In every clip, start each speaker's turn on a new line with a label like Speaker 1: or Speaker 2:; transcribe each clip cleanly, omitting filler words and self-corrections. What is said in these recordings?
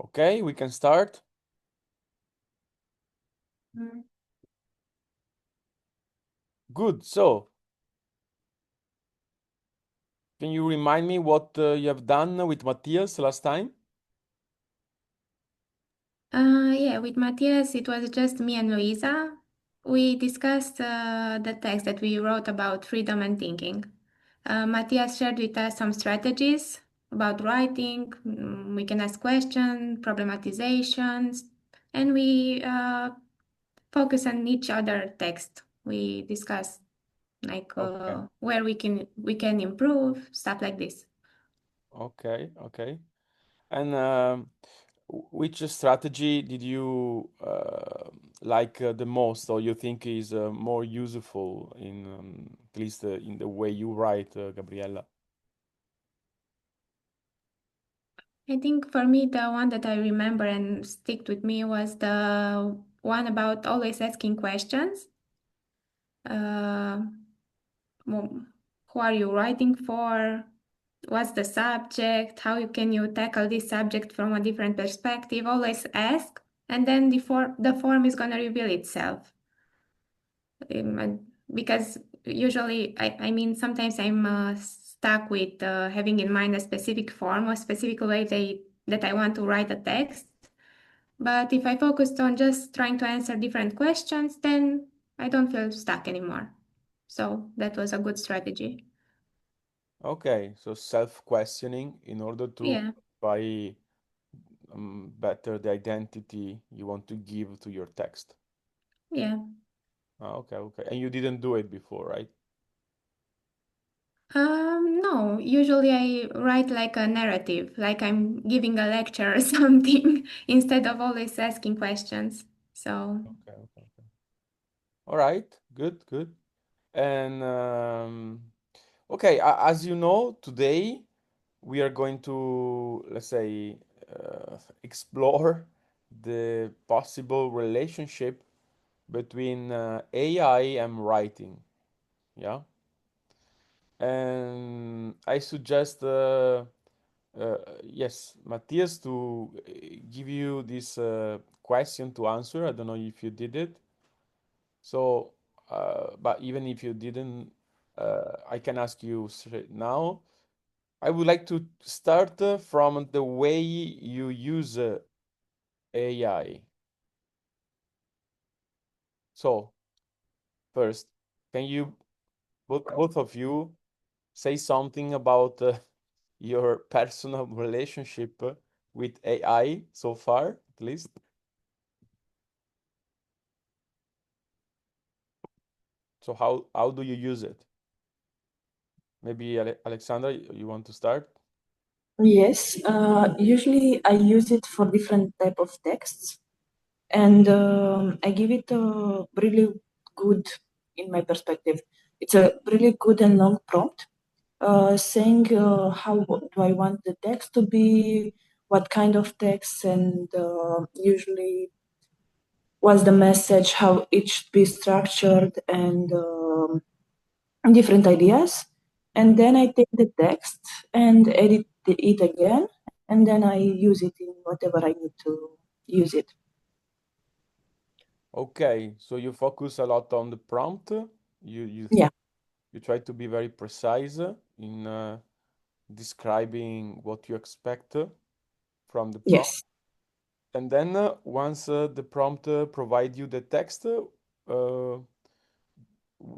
Speaker 1: Okay, we can start. Good. So, can you remind me what you have done with Matthias last time?
Speaker 2: Yeah, with Matthias, it was just me and Luisa. We discussed the text that we wrote about freedom and thinking. Matthias shared with us some strategies about writing. We can ask questions, problematizations, and we focus on each other text. We discuss like
Speaker 1: Okay.
Speaker 2: where we can improve, stuff like this.
Speaker 1: Okay. Okay. And which strategy did you like the most, or you think is more useful in at least in the way you write, Gabriella?
Speaker 2: I think for me, the one that I remember and sticked with me was the one about always asking questions. Uh, who are you writing for? What's the subject? Can you tackle this subject from a different perspective? Always ask, and then the form is going to reveal itself. Because usually, I mean, sometimes I'm stuck with having in mind a specific form, a specific way that I want to write a text. But if I focused on just trying to answer different questions, then I don't feel stuck anymore. So that was a good strategy.
Speaker 1: Okay, so self-questioning in order to
Speaker 2: Yeah,
Speaker 1: by better the identity you want to give to your text.
Speaker 2: yeah.
Speaker 1: Okay, okay. And you didn't do it before, right?
Speaker 2: No, usually I write like a narrative, like I'm giving a lecture or something, instead of always asking questions. So,
Speaker 1: Okay, okay, okay. All right, good, good. And okay, as you know, today we are going to, let's say, explore the possible relationship between AI and writing. Yeah. And I suggest, yes, Matthias, to give you this question to answer. I don't know if you did it. So, but even if you didn't, I can ask you straight now. I would like to start from the way you use AI. So, first, can you both of you say something about your personal relationship with AI so far, at least? So how do you use it? Maybe Alexandra, you want to start?
Speaker 3: Yes, usually I use it for different type of texts, and I give it a really good, in my perspective, it's a really good and long prompt, saying how do I want the text to be, what kind of text, and usually what's the message, how it should be structured, and different ideas. And then I take the text and edit it again, and then I use it in whatever I need to use it.
Speaker 1: Okay, so you focus a lot on the prompt.
Speaker 3: Yeah.
Speaker 1: You try to be very precise in describing what you expect from the prompt.
Speaker 3: Yes.
Speaker 1: And then once the prompt provide you the text,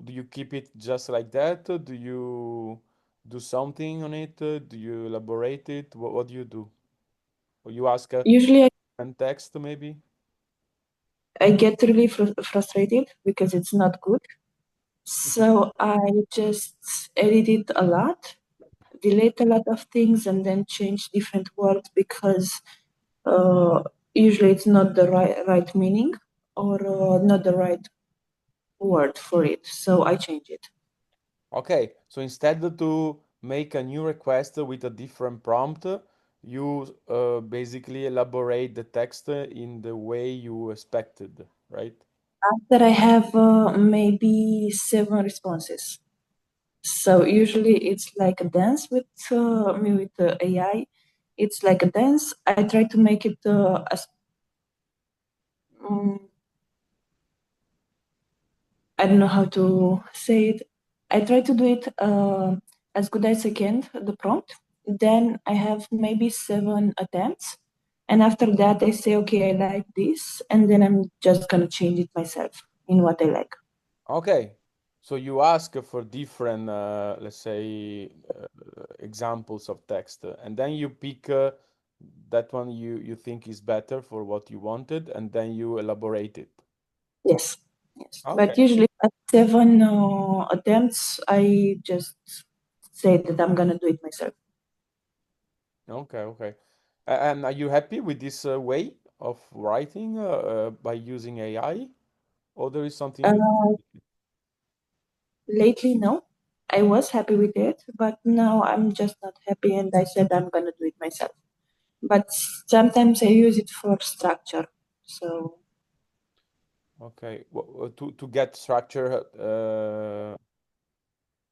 Speaker 1: do you keep it just like that? Do you do something on it? Do you elaborate it? What do you do? Or you ask a
Speaker 3: Usually
Speaker 1: and text maybe?
Speaker 3: I get really frustrated because it's not good. So I just edit it a lot, delete a lot of things, and then change different words because uh, usually it's not the right meaning or not the right word for it. So I change it.
Speaker 1: Okay, so instead to make a new request with a different prompt, you basically elaborate the text in the way you expected, right?
Speaker 3: After I have maybe 7 responses. So usually it's like a dance with me with the AI. it's like a dance. I try to make it as I don't know how to say it. I try to do it as good as I can, the prompt. Then I have maybe 7 attempts. And after that, I say, okay, I like this. And then I'm just going to change it myself in what I like.
Speaker 1: Okay. So you ask for different, let's say, examples of text, and then you pick that one you think is better for what you wanted, and then you elaborate it.
Speaker 3: Yes. Yes.
Speaker 1: Okay.
Speaker 3: But usually at 7 attempts, I just say that I'm going to do it myself.
Speaker 1: Okay, okay. And are you happy with this way of writing by using AI, or there is something you?
Speaker 3: Lately, no. I was happy with it, but now I'm just not happy, and I said I'm going to do it myself. But sometimes I use it for structure. So
Speaker 1: Okay, to get structure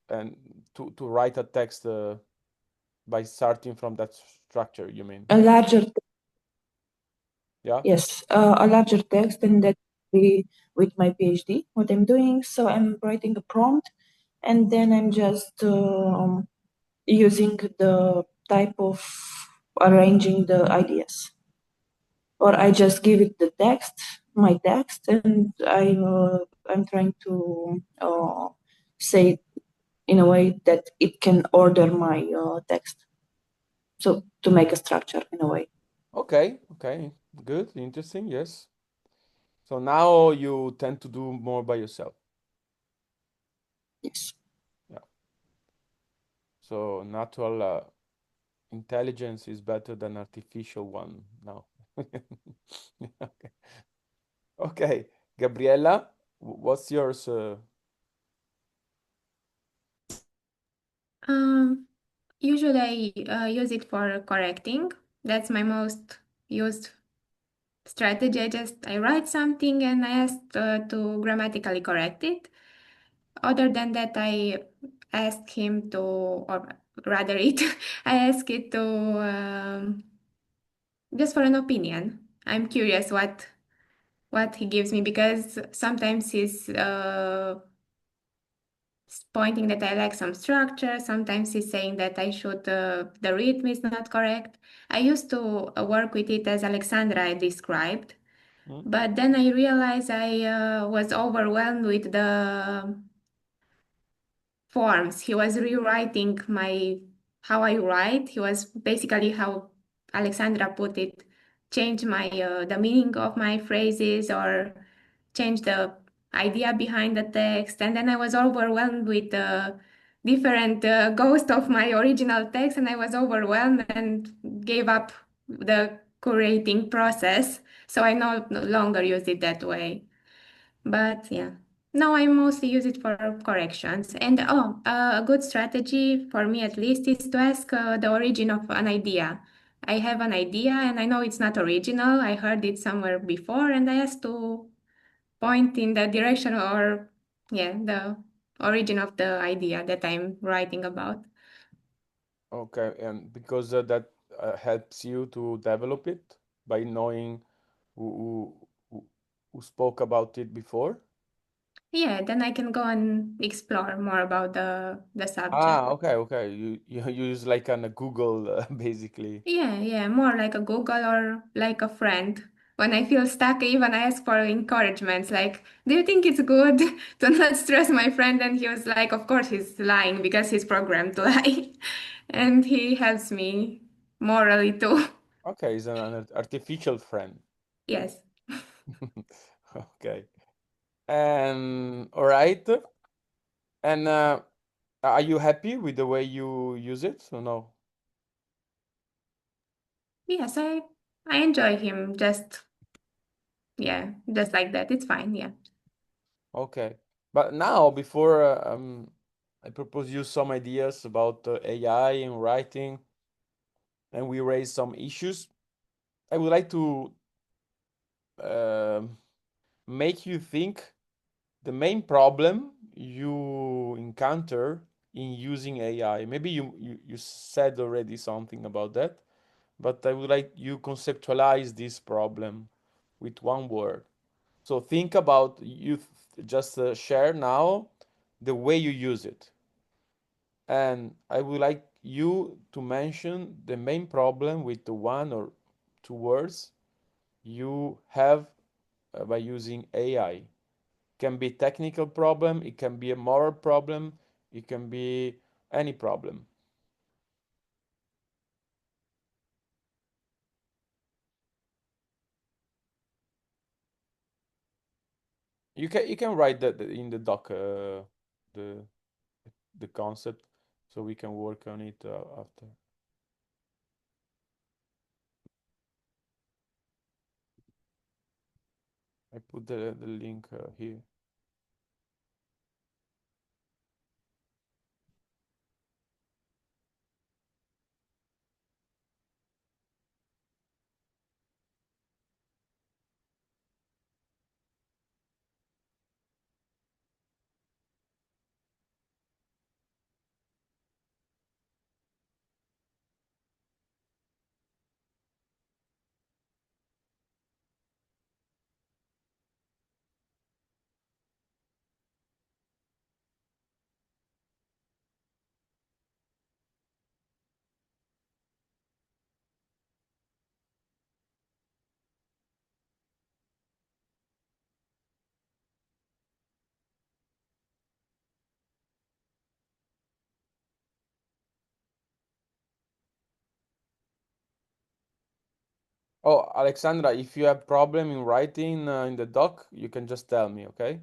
Speaker 1: and to write a text by starting from that structure, you mean?
Speaker 3: a larger,
Speaker 1: Yeah.
Speaker 3: yes, a larger text, and that be with my PhD, what I'm doing. So I'm writing a prompt, and then I'm just using the type of arranging the ideas, or I just give it the text, my text, and I'm trying to say it in a way that it can order my text. So to make a structure in a way.
Speaker 1: Okay, okay, good, interesting, yes. So now you tend to do more by yourself.
Speaker 3: Yes.
Speaker 1: Yeah. So natural intelligence is better than artificial one now. Okay. Okay, Gabriella, what's yours?
Speaker 2: Usually I use it for correcting. That's my most used strategy. I write something and I ask to grammatically correct it. Other than that, I ask him to, or rather it, I ask it to just for an opinion. I'm curious what he gives me because sometimes he's pointing that I lack some structure. Sometimes he's saying that I should the rhythm is not correct. I used to work with it as Alexandra described,
Speaker 1: Hmm?
Speaker 2: but then I realized I was overwhelmed with the forms. He was rewriting my how I write. He was basically how Alexandra put it, change my the meaning of my phrases or change the idea behind the text. And then I was overwhelmed with the different ghost of my original text, and I was overwhelmed and gave up the curating process. So I no longer use it that way. But yeah. No, I mostly use it for corrections. And a good strategy for me at least is to ask the origin of an idea. I have an idea and I know it's not original. I heard it somewhere before and I ask to point in the direction or, yeah, the origin of the idea that I'm writing about.
Speaker 1: Okay, and because that helps you to develop it by knowing who spoke about it before.
Speaker 2: Yeah, then I can go and explore more about the subject.
Speaker 1: Ah, okay, okay. You use like on a Google basically.
Speaker 2: Yeah, yeah, more like a Google or like a friend. When I feel stuck, even I ask for encouragements, like, do you think it's good to not stress my friend? And he was like, of course he's lying because he's programmed to lie. And he helps me morally too.
Speaker 1: Okay, it's an artificial friend.
Speaker 2: Yes.
Speaker 1: Okay. And all right. And are you happy with the way you use it or no?
Speaker 2: Yes, I enjoy him just yeah, just like that. It's fine, yeah.
Speaker 1: Okay. But now, before I propose you some ideas about AI and writing, and we raise some issues, I would like to um make you think the main problem you encounter in using AI. Maybe you said already something about that, but I would like you conceptualize this problem with one word. So think about you just share now the way you use it. And I would like you to mention the main problem with the one or two words you have by using AI. Can be technical problem, it can be a moral problem, it can be any problem. You can write that in the doc the the concept so we can work on it after. I put the link here. Oh, Alexandra, if you have problem in writing in the doc, you can just tell me, okay?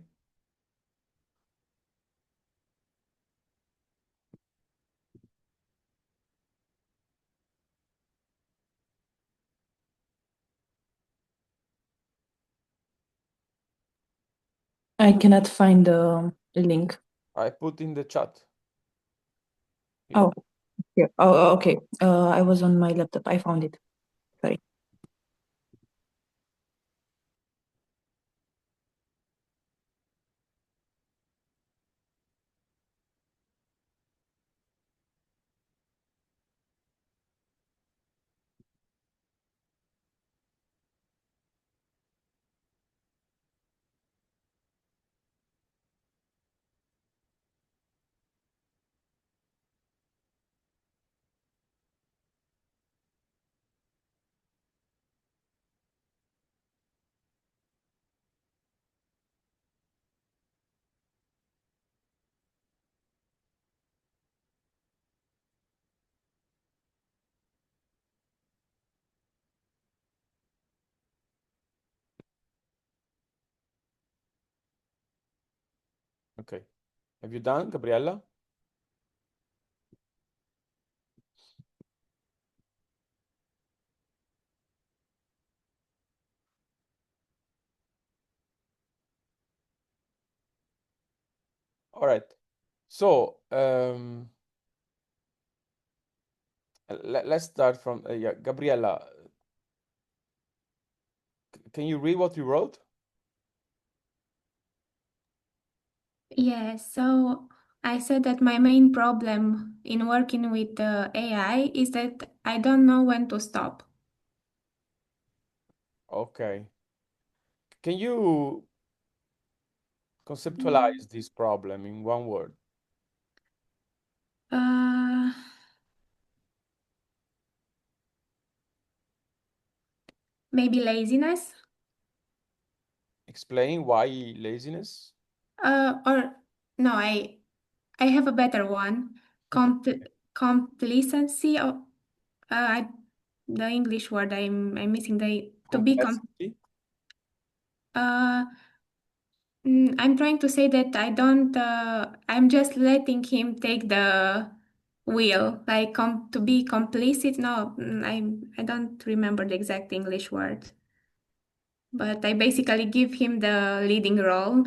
Speaker 3: I cannot find the link.
Speaker 1: I put in the chat. Here.
Speaker 3: Oh, here. Okay. I was on my laptop. I found it. Sorry.
Speaker 1: Okay. Have you done, Gabriella? All right. So, let's start from yeah, Gabriella. Can you read what you wrote?
Speaker 2: Yes, so I said that my main problem in working with AI is that I don't know when to stop.
Speaker 1: Okay. Can you conceptualize this problem in one word?
Speaker 2: Uh, Maybe laziness,
Speaker 1: Explain why laziness.
Speaker 2: or no, I have a better one. Complacency, or I, the English word I'm missing the to be
Speaker 1: Complexity.
Speaker 2: uh I'm trying to say that I don't, I'm just letting him take the wheel, like to be complicit. No, I don't remember the exact English word, but I basically give him the leading role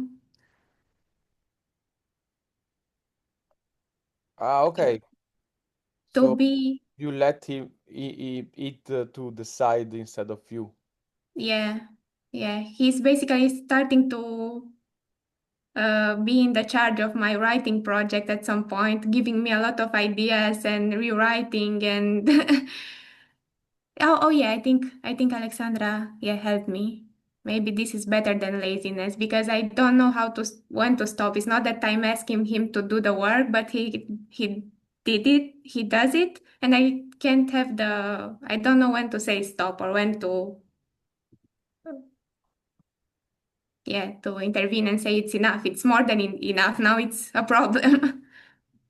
Speaker 1: Ah, okay.
Speaker 2: to
Speaker 1: So
Speaker 2: be,
Speaker 1: you let him eat to the side instead of you.
Speaker 2: yeah, yeah. He's basically starting to be in the charge of my writing project at some point, giving me a lot of ideas and rewriting and Oh yeah, I think Alexandra, yeah, helped me. Maybe this is better than laziness because I don't know when to stop. It's not that I'm asking him to do the work, but he did it, he does it, and I don't know when to say stop or when to, yeah, to intervene and say it's enough. It's more than enough. Now it's a problem.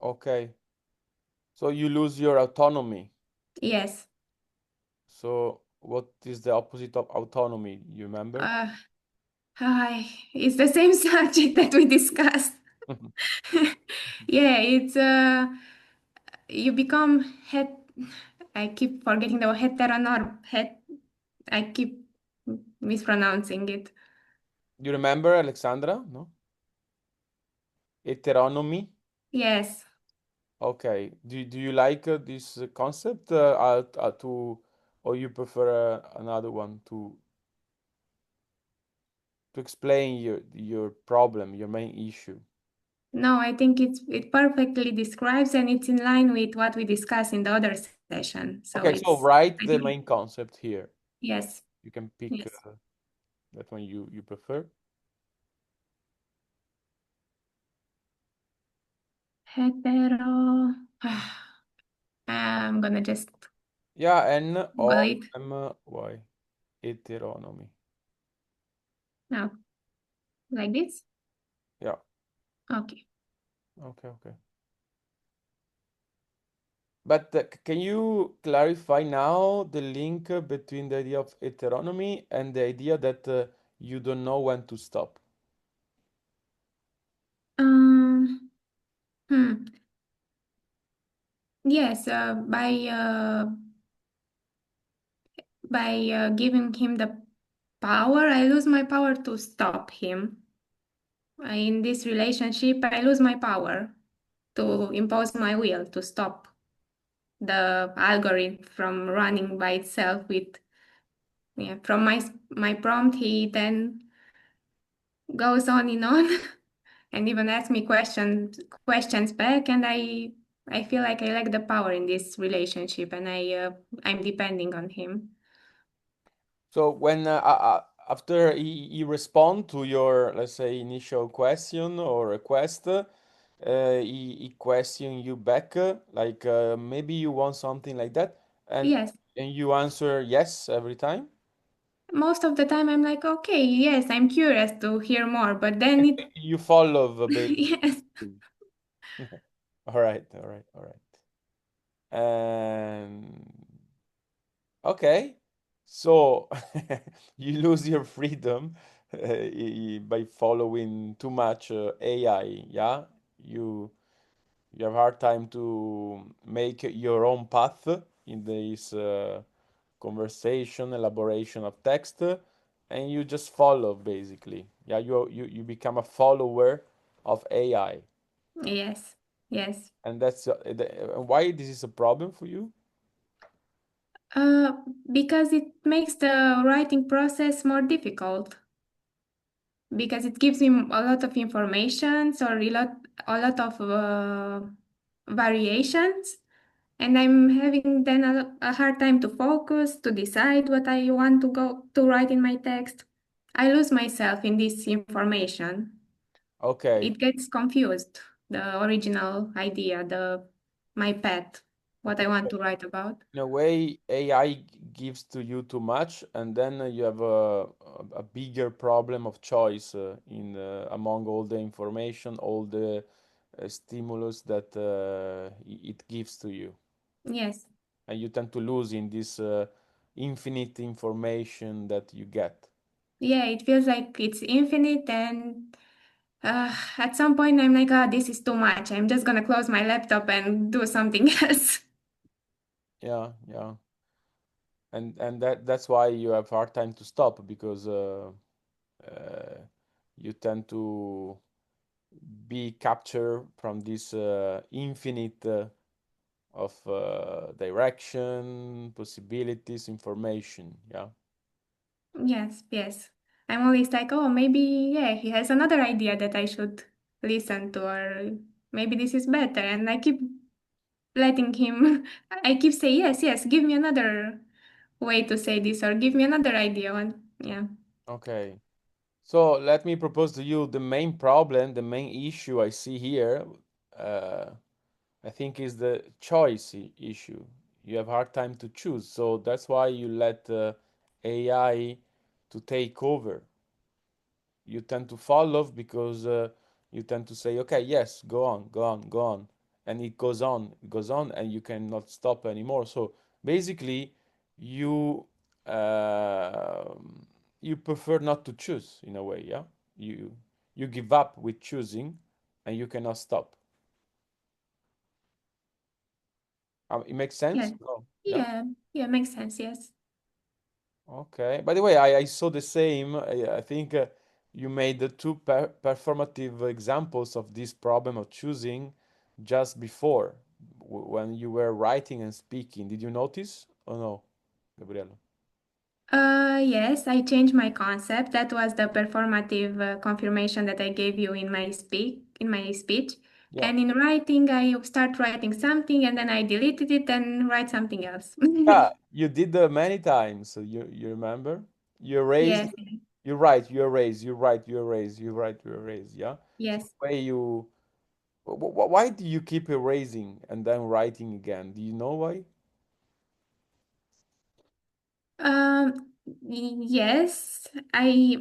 Speaker 1: Okay. So you lose your autonomy.
Speaker 2: Yes.
Speaker 1: So what is the opposite of autonomy? You remember?
Speaker 2: Uh, it's the same subject that we discussed. Yeah, it's you become het. I keep forgetting the word heteronorm. I keep mispronouncing it.
Speaker 1: You remember, Alexandra? No? Heteronomy?
Speaker 2: Yes.
Speaker 1: Okay. Do you like this concept or you prefer another one to explain your problem, your main issue?
Speaker 2: No, I think it perfectly describes and it's in line with what we discussed in the other session. So
Speaker 1: Okay, so
Speaker 2: it's
Speaker 1: write
Speaker 2: I
Speaker 1: the
Speaker 2: think
Speaker 1: main concept here.
Speaker 2: yes.
Speaker 1: You can pick
Speaker 2: Yes.
Speaker 1: that one you prefer.
Speaker 2: Hetero. I'm gonna just
Speaker 1: Yeah, N
Speaker 2: Google
Speaker 1: O
Speaker 2: it
Speaker 1: M Y. Heteronomy.
Speaker 2: now, like this.
Speaker 1: Yeah.
Speaker 2: Okay.
Speaker 1: Okay, okay. But can you clarify now the link between the idea of heteronomy and the idea that you don't know when to stop?
Speaker 2: Um. Hmm. Yes. By giving him the power, I lose my power to stop him. In this relationship, I lose my power to impose my will to stop the algorithm from running by itself with, yeah, from my prompt. He then goes on and on and even asks me questions back, and I feel like I lack the power in this relationship, and I'm depending on him.
Speaker 1: So when after he respond to your, let's say, initial question or request, he question you back, like maybe you want something like that, and
Speaker 2: Yes,
Speaker 1: and you answer yes every time.
Speaker 2: most of the time I'm like, okay, yes, I'm curious to hear more, but then it
Speaker 1: You follow the basic.
Speaker 2: yes.
Speaker 1: All right, all right, all right. And okay, so you lose your freedom by following too much AI, yeah? You you have hard time to make your own path in this conversation, elaboration of text, and you just follow basically. Yeah, you become a follower of AI,
Speaker 2: Yes, yes.
Speaker 1: and that's why this is a problem for you.
Speaker 2: Uh, because it makes the writing process more difficult. Because it gives me a lot of information or a lot of variations, and I'm having then a hard time to focus, to decide what I want to go to write in my text. I lose myself in this information.
Speaker 1: Okay.
Speaker 2: It gets confused, the original idea, the my path, what I want to write about.
Speaker 1: In a way, AI gives to you too much, and then you have a bigger problem of choice in among all the information, all the stimulus that it gives to you,
Speaker 2: Yes.
Speaker 1: and you tend to lose in this infinite information that you get.
Speaker 2: Yeah, it feels like it's infinite, and at some point I'm like, ah, this is too much. I'm just gonna close my laptop and do something else.
Speaker 1: Yeah, yeah, and that's why you have hard time to stop because uh, you tend to be captured from this infinite of direction, possibilities, information. Yeah.
Speaker 2: Yes, yes. I'm always like, oh, maybe, yeah, he has another idea that I should listen to, or maybe this is better. And I keep letting him, I keep saying, yes, yes, give me another way to say this, or give me another idea. Yeah.
Speaker 1: Okay. So let me propose to you the main problem, the main issue I see here, uh, I think is the choice issue. You have hard time to choose, so that's why you let AI to take over. You tend to follow because you tend to say, okay, yes, go on, go on, go on, and it goes on, and you cannot stop anymore. So basically, you uh, you prefer not to choose in a way, yeah. You you give up with choosing, and you cannot stop. It makes sense?
Speaker 2: Yeah.
Speaker 1: No, yeah.
Speaker 2: Yeah. Yeah. Makes sense. Yes.
Speaker 1: Okay. By the way, I saw the same. I think you made the two performative examples of this problem of choosing just before when you were writing and speaking. Did you notice? Oh no, Gabriela.
Speaker 2: Yes, I changed my concept. That was the performative confirmation that I gave you in my speech.
Speaker 1: Yeah.
Speaker 2: And in writing, I start writing something and then I deleted it and write something else.
Speaker 1: Yeah, you did that many times. So you remember? You erase,
Speaker 2: Yes,
Speaker 1: you write, you erase, you write, you erase, you write, you erase. Yeah. So
Speaker 2: yes.
Speaker 1: the way you, why do you keep erasing and then writing again? Do you know why?
Speaker 2: Yes, I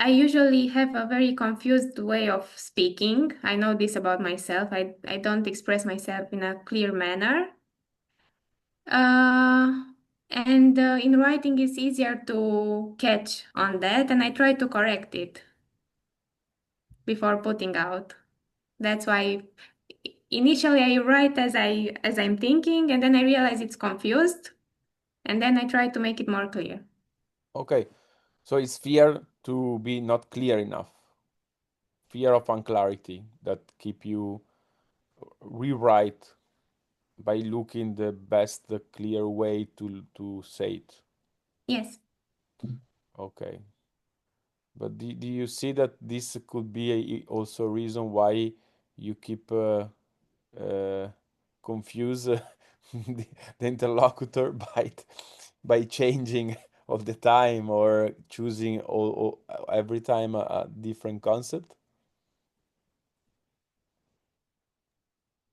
Speaker 2: usually have a very confused way of speaking. I know this about myself. I don't express myself in a clear manner. Uh, and in writing, it's easier to catch on that, and I try to correct it before putting out. That's why initially I write as I'm thinking, and then I realize it's confused, and then I try to make it more clear.
Speaker 1: Okay. So it's fear to be not clear enough, fear of unclarity that keep you rewrite by looking the best, the clear way to say it.
Speaker 2: Yes.
Speaker 1: Okay. But do you see that this could be also a reason why you keep uh, confuse the interlocutor by changing all the time or choosing every time a different concept?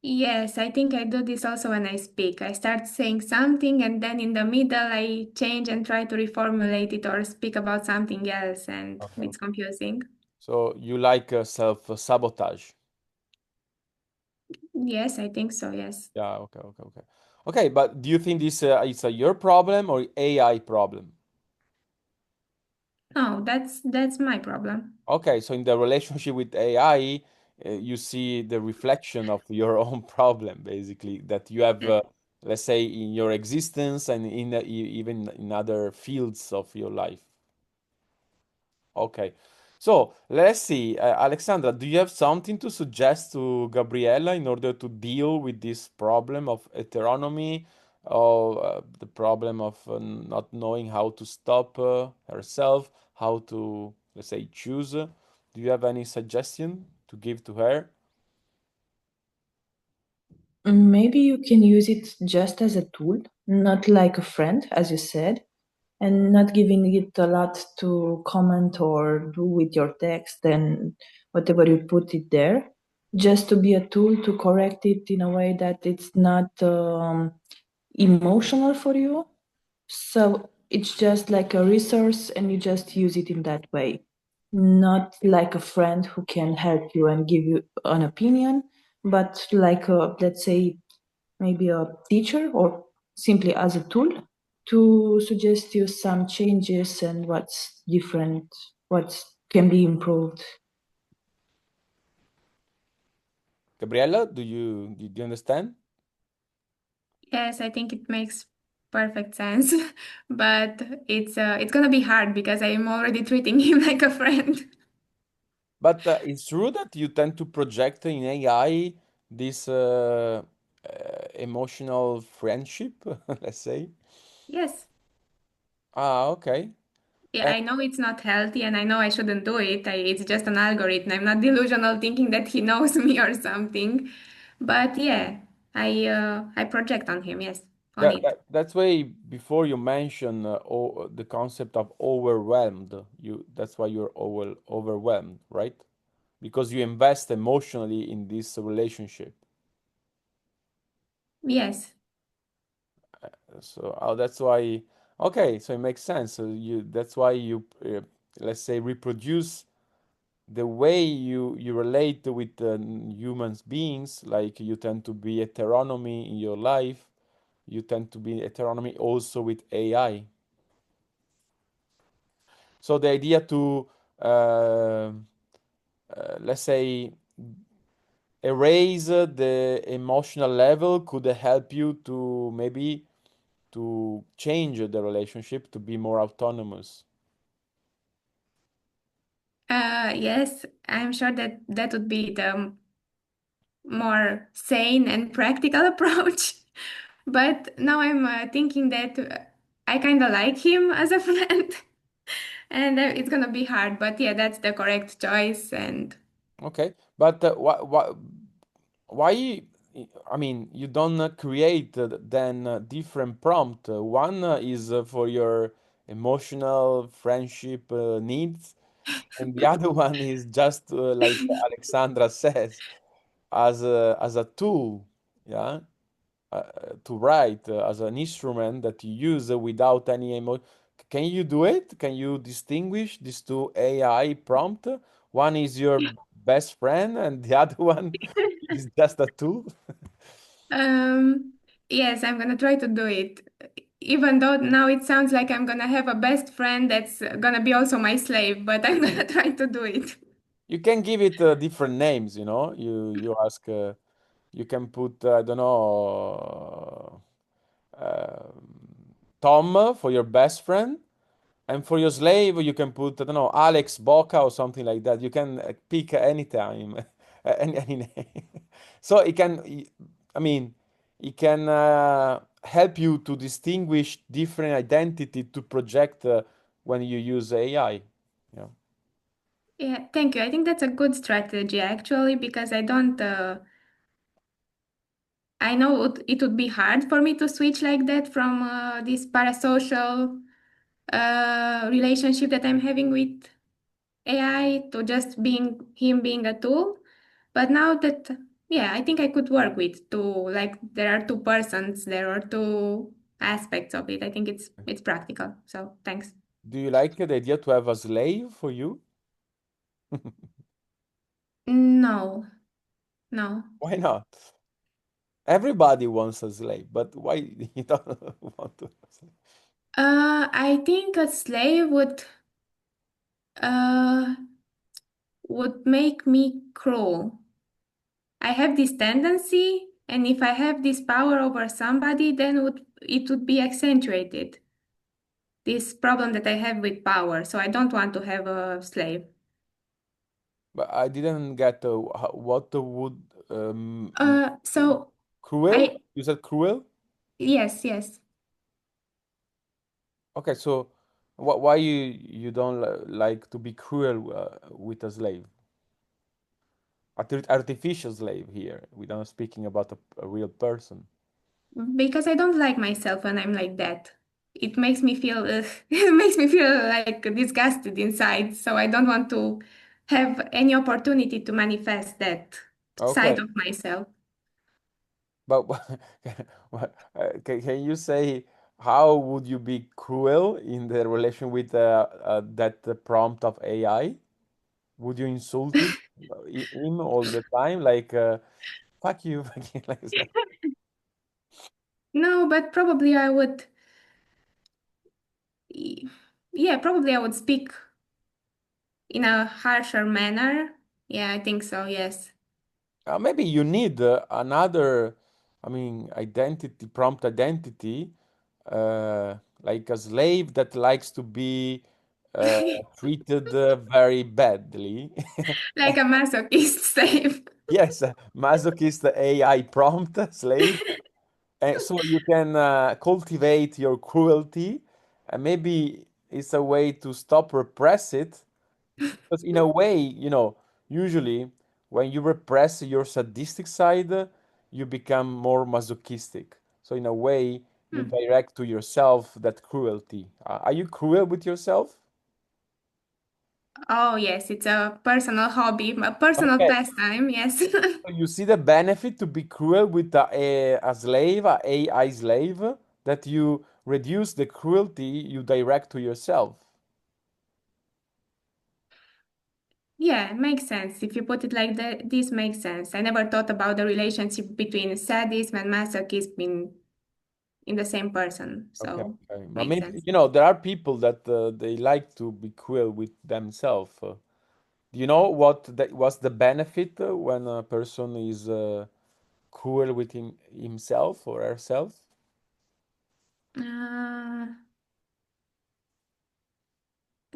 Speaker 2: Yes, I think I do this also when I speak. I start saying something and then in the middle I change and try to reformulate it or speak about something else, and
Speaker 1: Uh-huh.
Speaker 2: it's confusing.
Speaker 1: So you like self-sabotage.
Speaker 2: Yes, I think so, yes.
Speaker 1: Yeah, okay, okay, okay. Okay, but do you think this is a your problem or AI problem?
Speaker 2: No, that's my problem.
Speaker 1: Okay, so in the relationship with AI, you see the reflection of your own problem, basically, that you have,
Speaker 2: Yes.
Speaker 1: let's say, in your existence and in even in other fields of your life. Okay. So let's see, Alexandra, do you have something to suggest to Gabriella in order to deal with this problem of heteronomy or the problem of not knowing how to stop herself, how to, let's say, choose? Do you have any suggestion to give to her?
Speaker 3: Maybe you can use it just as a tool, not like a friend, as you said, and not giving it a lot to comment or do with your text and whatever you put it there. Just to be a tool to correct it in a way that it's not emotional for you. So it's just like a resource and you just use it in that way. Not like a friend who can help you and give you an opinion, but like a, let's say, maybe a teacher or simply as a tool to suggest you some changes and what's different, what can be improved.
Speaker 1: Gabriella, do you understand?
Speaker 2: Yes, I think it makes perfect sense. But it's gonna be hard because I'm already treating him like a friend.
Speaker 1: But it's true that you tend to project in AI this emotional friendship, let's say.
Speaker 2: Yes.
Speaker 1: Ah, okay.
Speaker 2: Yeah,
Speaker 1: And,
Speaker 2: I know it's not healthy and I know I shouldn't do it. It's just an algorithm. I'm not delusional thinking that he knows me or something. But yeah, I project on him, yes. on it.
Speaker 1: That's why before you mention the concept of overwhelmed, that's why you're overwhelmed, right? Because you invest emotionally in this relationship.
Speaker 2: Yes.
Speaker 1: So that's why, okay, so it makes sense. So that's why you, let's say, reproduce the way you relate with human beings. Like you tend to be heteronomy in your life. You tend to be heteronomy also with AI. So the idea to, let's say, erase the emotional level could help you to maybe to change the relationship to be more autonomous.
Speaker 2: Yes, I'm sure that that would be the more sane and practical approach. But now I'm thinking that I kind of like him as a friend, and it's gonna be hard. But yeah, that's the correct choice. And
Speaker 1: Okay, but why? I mean, you don't create then different prompt. One is for your emotional friendship needs, and the other one is just like Alexandra says, as a tool, yeah, to write as an instrument that you use without any emo. Can you do it? Can you distinguish these two AI prompt? One is your best friend, and the other one is just a tool.
Speaker 2: um, yes, I'm gonna try to do it. Even though now it sounds like I'm gonna have a best friend that's gonna be also my slave, but I'm gonna try to do it.
Speaker 1: You can give it different names, you know. You ask. You can put I don't know Tom for your best friend. And for your slave, you can put, I don't know, Alex Boca or something like that. You can pick anytime, any name. So it can, I mean, it can help you to distinguish different identity to project when you use AI. Yeah.
Speaker 2: Yeah, thank you. I think that's a good strategy actually, because I don't. I know it would be hard for me to switch like that from this parasocial relationship that I'm having with AI to just being a tool. But now that, yeah, I think I could work with two, like there are two persons, there are two aspects of it. I think it's practical. So thanks.
Speaker 1: Do you like the idea to have a slave for you?
Speaker 2: No, no.
Speaker 1: Why not? Everybody wants a slave, but why you don't want to?
Speaker 2: I think a slave would make me cruel. I have this tendency, and if I have this power over somebody, then it would be accentuated. This problem that I have with power, so I don't want to have a slave.
Speaker 1: But I didn't get what would
Speaker 2: So
Speaker 1: cruel?
Speaker 2: I
Speaker 1: You said cruel?
Speaker 2: yes, yes.
Speaker 1: Okay, so why you don't like to be cruel with a slave? Artificial slave here. We don't speaking about a real person.
Speaker 2: Because I don't like myself when I'm like that. It makes me feel it makes me feel like disgusted inside. So I don't want to have any opportunity to manifest that
Speaker 1: Okay,
Speaker 2: side of myself.
Speaker 1: but can you say how would you be cruel in the relation with that prompt of AI? Would you insult him all the time, like fuck you, fuck you, like that?
Speaker 2: No, but probably I would, yeah, probably I would speak in a harsher manner. Yeah, I think so, yes.
Speaker 1: Maybe you need another, I mean, identity, prompt identity, like a slave that likes to be uh, treated very badly.
Speaker 2: Like a masochist slave.
Speaker 1: Yes, masochist AI prompt slave. And so you can cultivate your cruelty, and maybe it's a way to stop repress it. Because in a way, you know, usually when you repress your sadistic side, you become more masochistic. So in a way, you
Speaker 2: Hmm.
Speaker 1: direct to yourself that cruelty. Are you cruel with yourself?
Speaker 2: Oh, yes, it's a personal hobby, a personal
Speaker 1: Okay.
Speaker 2: pastime, yes.
Speaker 1: So you see the benefit to be cruel with a slave, a AI slave, that you reduce the cruelty you direct to yourself.
Speaker 2: Yeah, makes sense. If you put it like that, this makes sense. I never thought about the relationship between sadism and masochism in the same person,
Speaker 1: Okay,
Speaker 2: so
Speaker 1: okay. I
Speaker 2: makes
Speaker 1: mean,
Speaker 2: sense.
Speaker 1: there are people that they like to be cruel with themselves. Do you know what's the benefit when a person is cruel with himself or herself?
Speaker 2: Uh,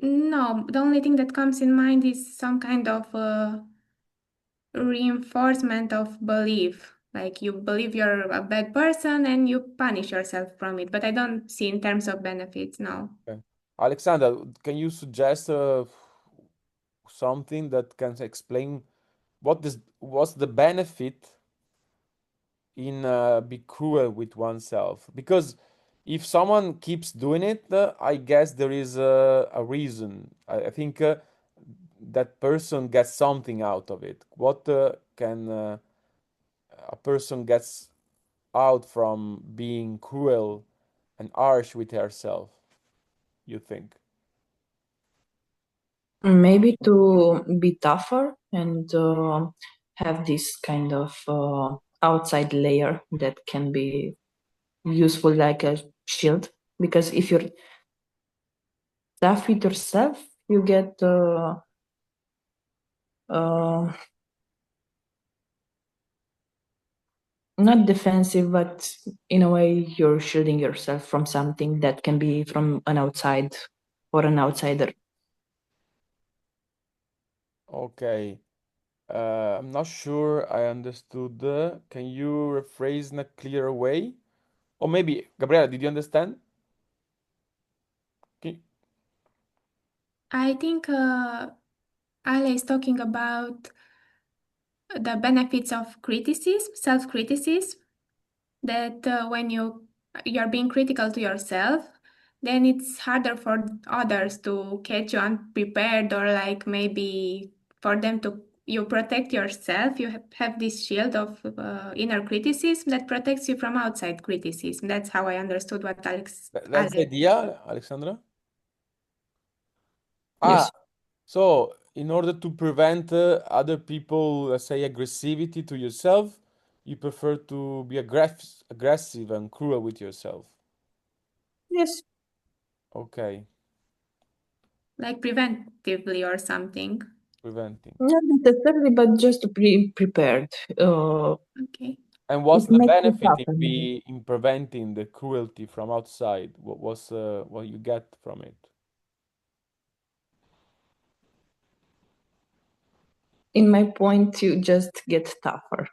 Speaker 2: no, the only thing that comes in mind is some kind of reinforcement of belief. Like you believe you're a bad person and you punish yourself from it. But I don't see in terms of benefits, no.
Speaker 1: Okay. Alexander, can you suggest something that can explain what's the benefit in be cruel with oneself? Because if someone keeps doing it, I guess there is a reason. I think that person gets something out of it. What can a person gets out from being cruel and harsh with herself, you think?
Speaker 3: Maybe to be tougher and have this kind of outside layer that can be useful like a shield. Because if you're tough with yourself, you get uh, not defensive, but in a way you're shielding yourself from something that can be from an outside or an outsider.
Speaker 1: Okay. I'm not sure I understood. Can you rephrase in a clearer way? Or maybe, Gabriela, did you understand? Okay.
Speaker 2: I think Ale is talking about the benefits of criticism, self-criticism, that when you're being critical to yourself, then it's harder for others to catch you unprepared, or like maybe for them to you protect yourself. You have this shield of inner criticism that protects you from outside criticism. That's how I understood what
Speaker 1: That's the
Speaker 2: Alex.
Speaker 1: idea, Alexandra? Ah,
Speaker 3: Yes.
Speaker 1: so in order to prevent other people, let's say, aggressivity to yourself, you prefer to be aggressive and cruel with yourself.
Speaker 3: Yes.
Speaker 1: Okay,
Speaker 2: Like preventively or something.
Speaker 1: preventing.
Speaker 3: Not necessarily, but just to be prepared.
Speaker 2: Okay.
Speaker 1: And
Speaker 3: It
Speaker 1: what's the
Speaker 3: makes you
Speaker 1: benefit
Speaker 3: tougher. Maybe.
Speaker 1: in preventing the cruelty from outside? What you get from it?
Speaker 3: In my point, you just get tougher.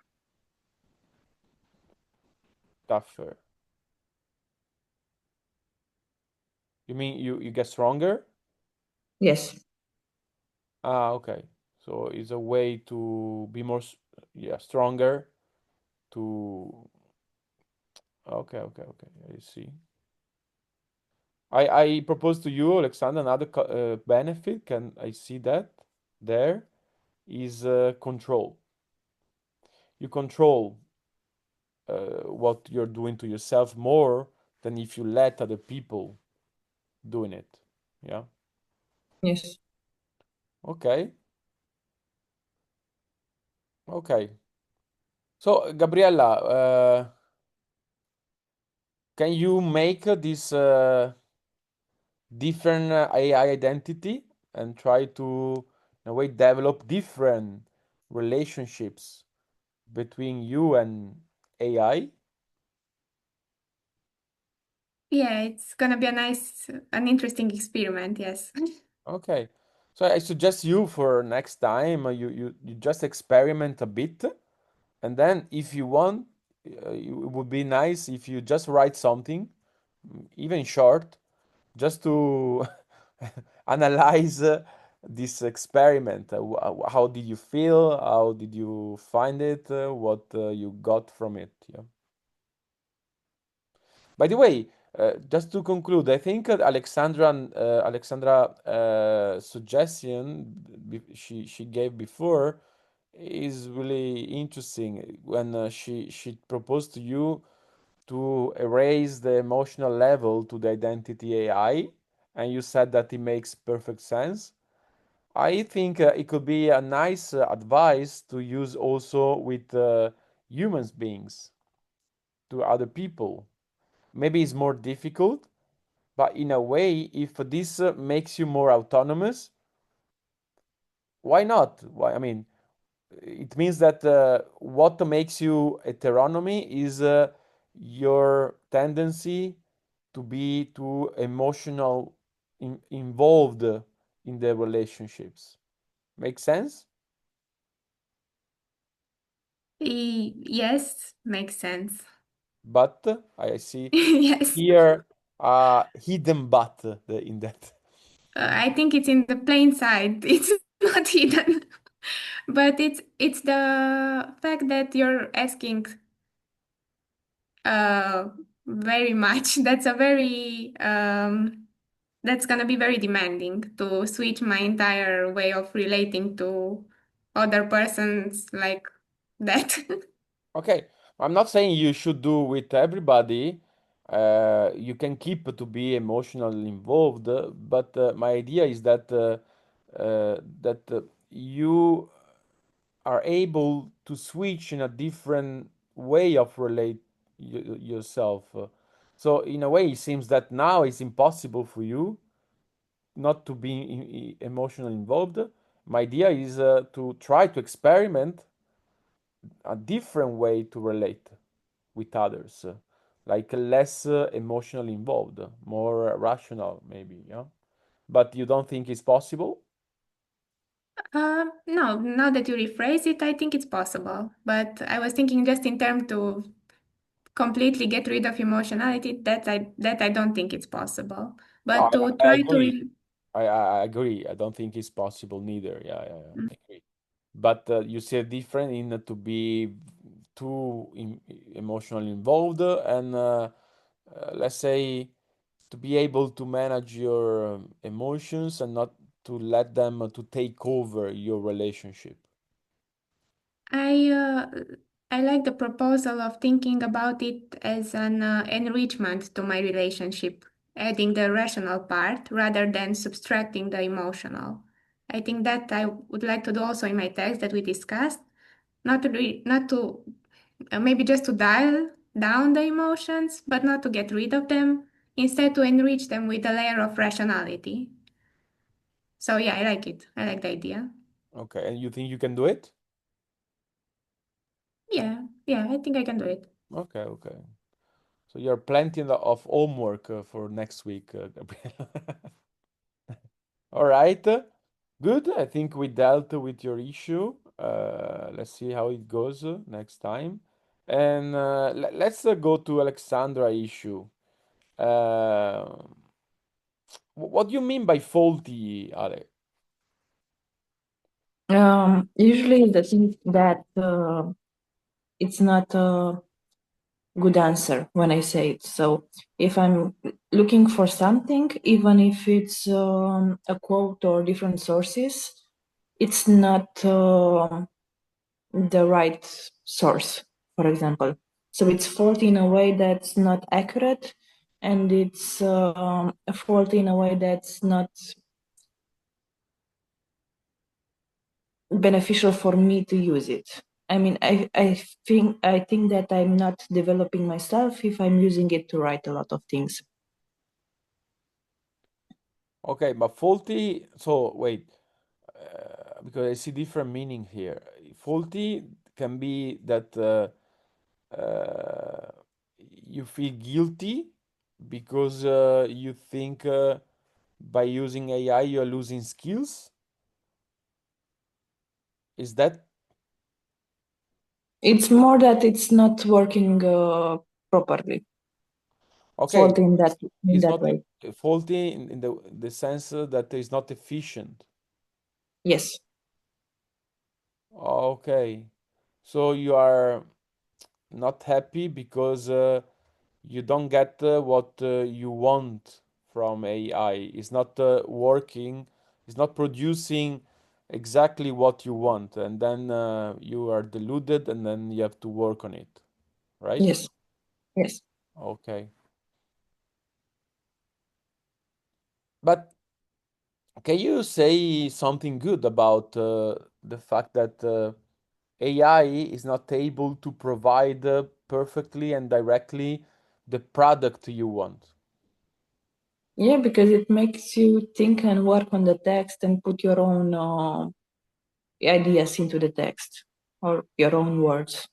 Speaker 1: Tougher. You mean you get stronger?
Speaker 3: Yes.
Speaker 1: Ah, okay. So it's a way to be more, yeah, stronger to. Okay, okay, okay. I see. I propose to you, Alexander, another benefit. Can I see that there is control. You control what you're doing to yourself more than if you let other people doing it. Yeah.
Speaker 3: Yes.
Speaker 1: Okay. Okay. So, Gabriella, can you make this different AI identity and try to, in a way, develop different relationships between you and AI?
Speaker 2: Yeah, it's gonna be an interesting experiment, yes.
Speaker 1: Okay. So I suggest you for next time, you just experiment a bit, and then if you want, it would be nice if you just write something, even short, just to analyze this experiment. How did you feel? How did you find it? What you got from it? Yeah. By the way, just to conclude, I think Alexandra suggestion she gave before is really interesting when she proposed to you to erase the emotional level to the identity AI, and you said that it makes perfect sense. I think it could be a nice advice to use also with humans beings, to other people. Maybe it's more difficult, but in a way, if this makes you more autonomous, why not? Why? I mean, it means that what makes you heteronomy is your tendency to be too emotional involved in the relationships. Make sense?
Speaker 2: Yes, makes sense.
Speaker 1: But I see
Speaker 2: Yes.
Speaker 1: here hidden but in that.
Speaker 2: I think it's in the plain sight. It's not hidden. But it's the fact that you're asking uh very much. That's gonna be very demanding to switch my entire way of relating to other persons like that.
Speaker 1: Okay, I'm not saying you should do with everybody. You can keep to be emotionally involved, but my idea is that you are able to switch in a different way of relate yourself. So in a way, it seems that now it's impossible for you not to be emotionally involved. My idea is to try to experiment a different way to relate with others, like less emotionally involved, more rational, maybe. Yeah, but you don't think it's possible?
Speaker 2: No, now that you rephrase it, I think it's possible. But I was thinking just in terms to completely get rid of emotionality, that I don't think it's possible.
Speaker 1: No,
Speaker 2: But to
Speaker 1: I
Speaker 2: try to
Speaker 1: agree. I agree. I don't think it's possible neither. Yeah. I agree. But you see a difference in to be too emotionally involved and let's say to be able to manage your emotions and not to let them to take over your relationship.
Speaker 2: I uh, I like the proposal of thinking about it as an enrichment to my relationship, adding the rational part rather than subtracting the emotional. I think that I would like to do also in my text that we discussed, not to maybe just to dial down the emotions, but not to get rid of them, instead to enrich them with a layer of rationality. So yeah, I like it. I like the idea.
Speaker 1: Okay, and you think you can do it?
Speaker 2: Yeah, I think I can do it.
Speaker 1: Okay. So you're plenty of homework for next week, Gabriela. All right, good. I think we dealt with your issue. Let's see how it goes next time. And let's go to Alexandra issue. Uh, what do you mean by faulty, Ale?
Speaker 3: Usually the thing that it's not a good answer when I say it. So if I'm looking for something, even if it's a quote or different sources, it's not the right source, for example. So it's faulty in a way that's not accurate, and it's faulty in a way that's not beneficial for me to use it. I mean, I think that I'm not developing myself if I'm using it to write a lot of things.
Speaker 1: Okay, but faulty. So wait, because I see different meaning here. Faulty can be that uh, you feel guilty because you think by using AI you're losing skills. Is that
Speaker 3: It's more that it's not working properly.
Speaker 1: okay?
Speaker 3: Faulty in
Speaker 1: It's
Speaker 3: that
Speaker 1: not
Speaker 3: way.
Speaker 1: faulty in the sense that it's not efficient.
Speaker 3: Yes.
Speaker 1: Okay, so you are not happy because you don't get what you want from AI. It's not working, it's not producing exactly what you want, and then you are deluded, and then you have to work on it, right?
Speaker 3: Yes. Yes.
Speaker 1: Okay. But can you say something good about the fact that AI is not able to provide perfectly and directly the product you want?
Speaker 3: Yeah, because it makes you think and work on the text and put your own ideas into the text or your own words.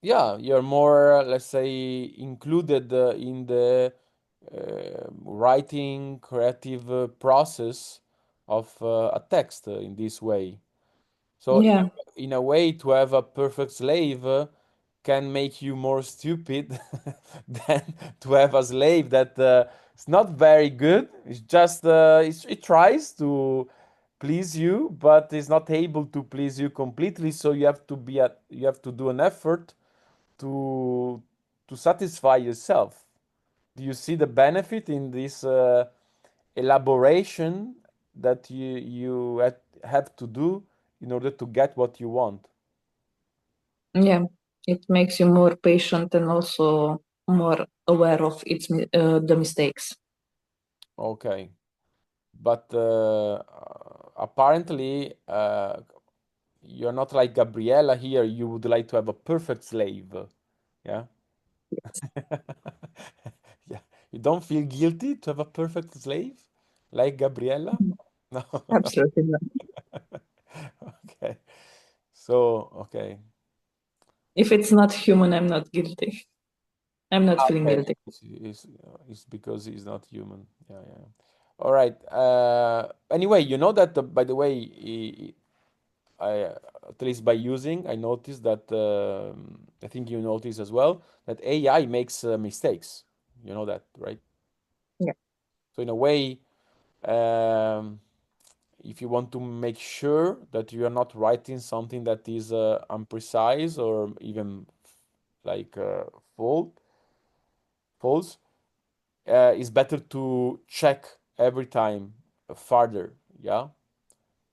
Speaker 1: Yeah, you're more, let's say, included in the writing creative process of a text in this way. So
Speaker 3: Yeah.
Speaker 1: in a way, to have a perfect slave can make you more stupid than to have a slave that is not very good. It's just it tries to please you, but is not able to please you completely. So you have to do an effort to satisfy yourself. Do you see the benefit in this elaboration that have to do in order to get what you want?
Speaker 3: Yeah. It makes you more patient and also more aware of the mistakes.
Speaker 1: Okay, but apparently you're not like Gabriella here. You would like to have a perfect slave, yeah? Yeah, you don't feel guilty to have a perfect slave like Gabriella? No.
Speaker 3: Absolutely not.
Speaker 1: Okay. So, okay.
Speaker 3: If it's not human, I'm not guilty. I'm not feeling
Speaker 1: Okay.
Speaker 3: guilty.
Speaker 1: It's because he's not human. Yeah, yeah. All right. Anyway, you know that, by the way, at least by using, I noticed that, I think you notice as well, that AI makes mistakes. You know that, right?
Speaker 3: Yeah.
Speaker 1: So in a way, um, if you want to make sure that you are not writing something that is imprecise or even like false, it's better to check every time further, yeah,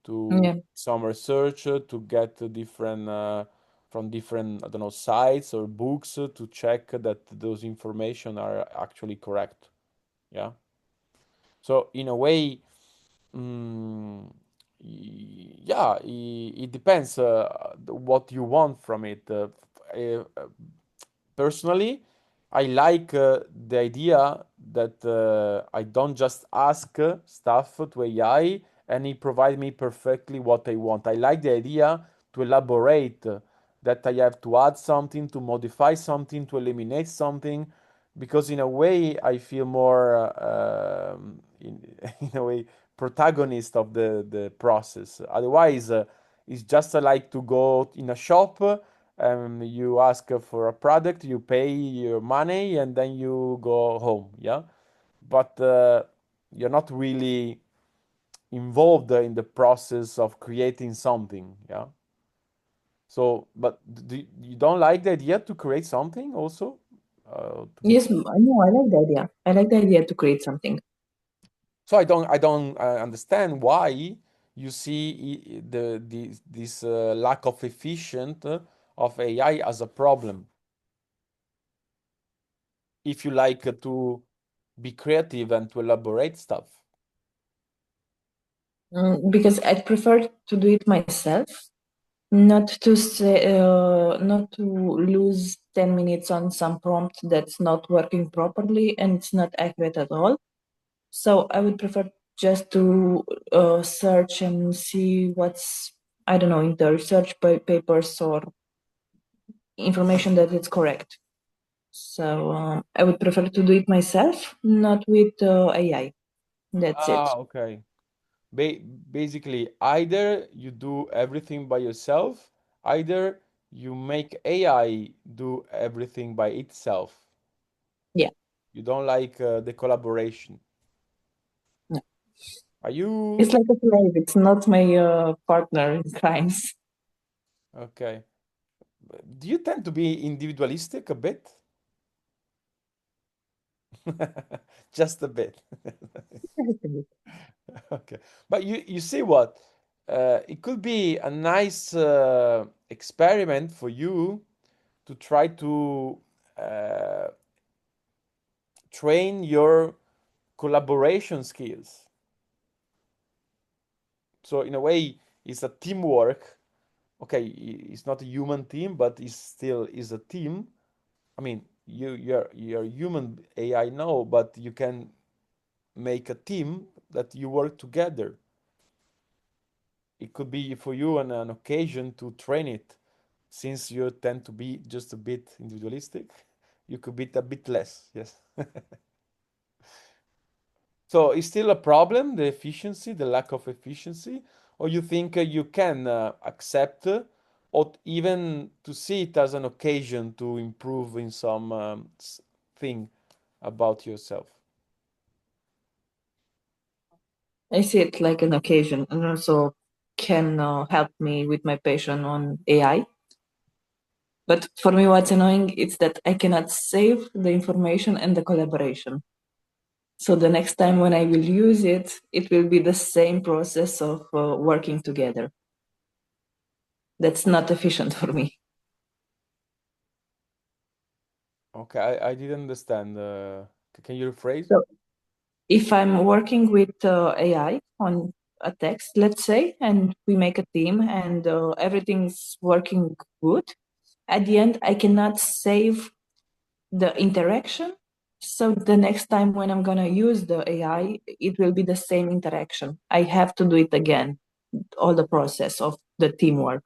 Speaker 1: to
Speaker 3: Yeah.
Speaker 1: some research to get different from different, I don't know, sites or books to check that those information are actually correct, yeah. So in a way, yeah, it depends what you want from it. Personally, I like the idea that I don't just ask stuff to AI and it provide me perfectly what I want. I like the idea to elaborate, that I have to add something, to modify something, to eliminate something, because in a way I feel more in a way protagonist of the process. Otherwise, it's just like to go in a shop, you ask for a product, you pay your money, and then you go home. Yeah, but you're not really involved in the process of creating something. Yeah. So, but you don't like the idea to create something also? To be
Speaker 3: Yes, I know. I like the idea. I like the idea to create something.
Speaker 1: So I don't understand why you see this lack of efficient of AI as a problem. If you like to be creative and to elaborate stuff.
Speaker 3: Because I prefer to do it myself, not to say, not to lose 10 minutes on some prompt that's not working properly and it's not accurate at all. So I would prefer just to search and see what's, I don't know, in the research papers or information that it's correct. So I would prefer to do it myself, not with AI. That's it.
Speaker 1: Ah, okay. Ba Basically, either you do everything by yourself, either you make AI do everything by itself.
Speaker 3: Yeah.
Speaker 1: You don't like the collaboration.
Speaker 3: No.
Speaker 1: Are you
Speaker 3: It's like a slave. It's not my partner in crimes.
Speaker 1: okay? Do you tend to be individualistic a bit? Just a bit. Okay, but you see what? It could be a nice experiment for you to try to uh, train your collaboration skills. So in a way, it's a teamwork. Okay, it's not a human team, but it still is a team. I mean, you're human AI now, but you can make a team that you work together. It could be for you an occasion to train it. Since you tend to be just a bit individualistic, you could be a bit less. Yes. So it's still a problem, the efficiency, the lack of efficiency, or you think you can accept or even to see it as an occasion to improve in some thing about yourself?
Speaker 3: I see it like an occasion and also can help me with my passion on AI. But for me, what's annoying is that I cannot save the information and the collaboration. So the next time when I will use it, it will be the same process of working together. That's not efficient for me.
Speaker 1: Okay, I didn't understand. Can you rephrase?
Speaker 3: So if I'm working with AI on a text, let's say, and we make a team and everything's working good, at the end, I cannot save the interaction. So the next time when I'm going to use the AI, it will be the same interaction. I have to do it again, all the process of the teamwork.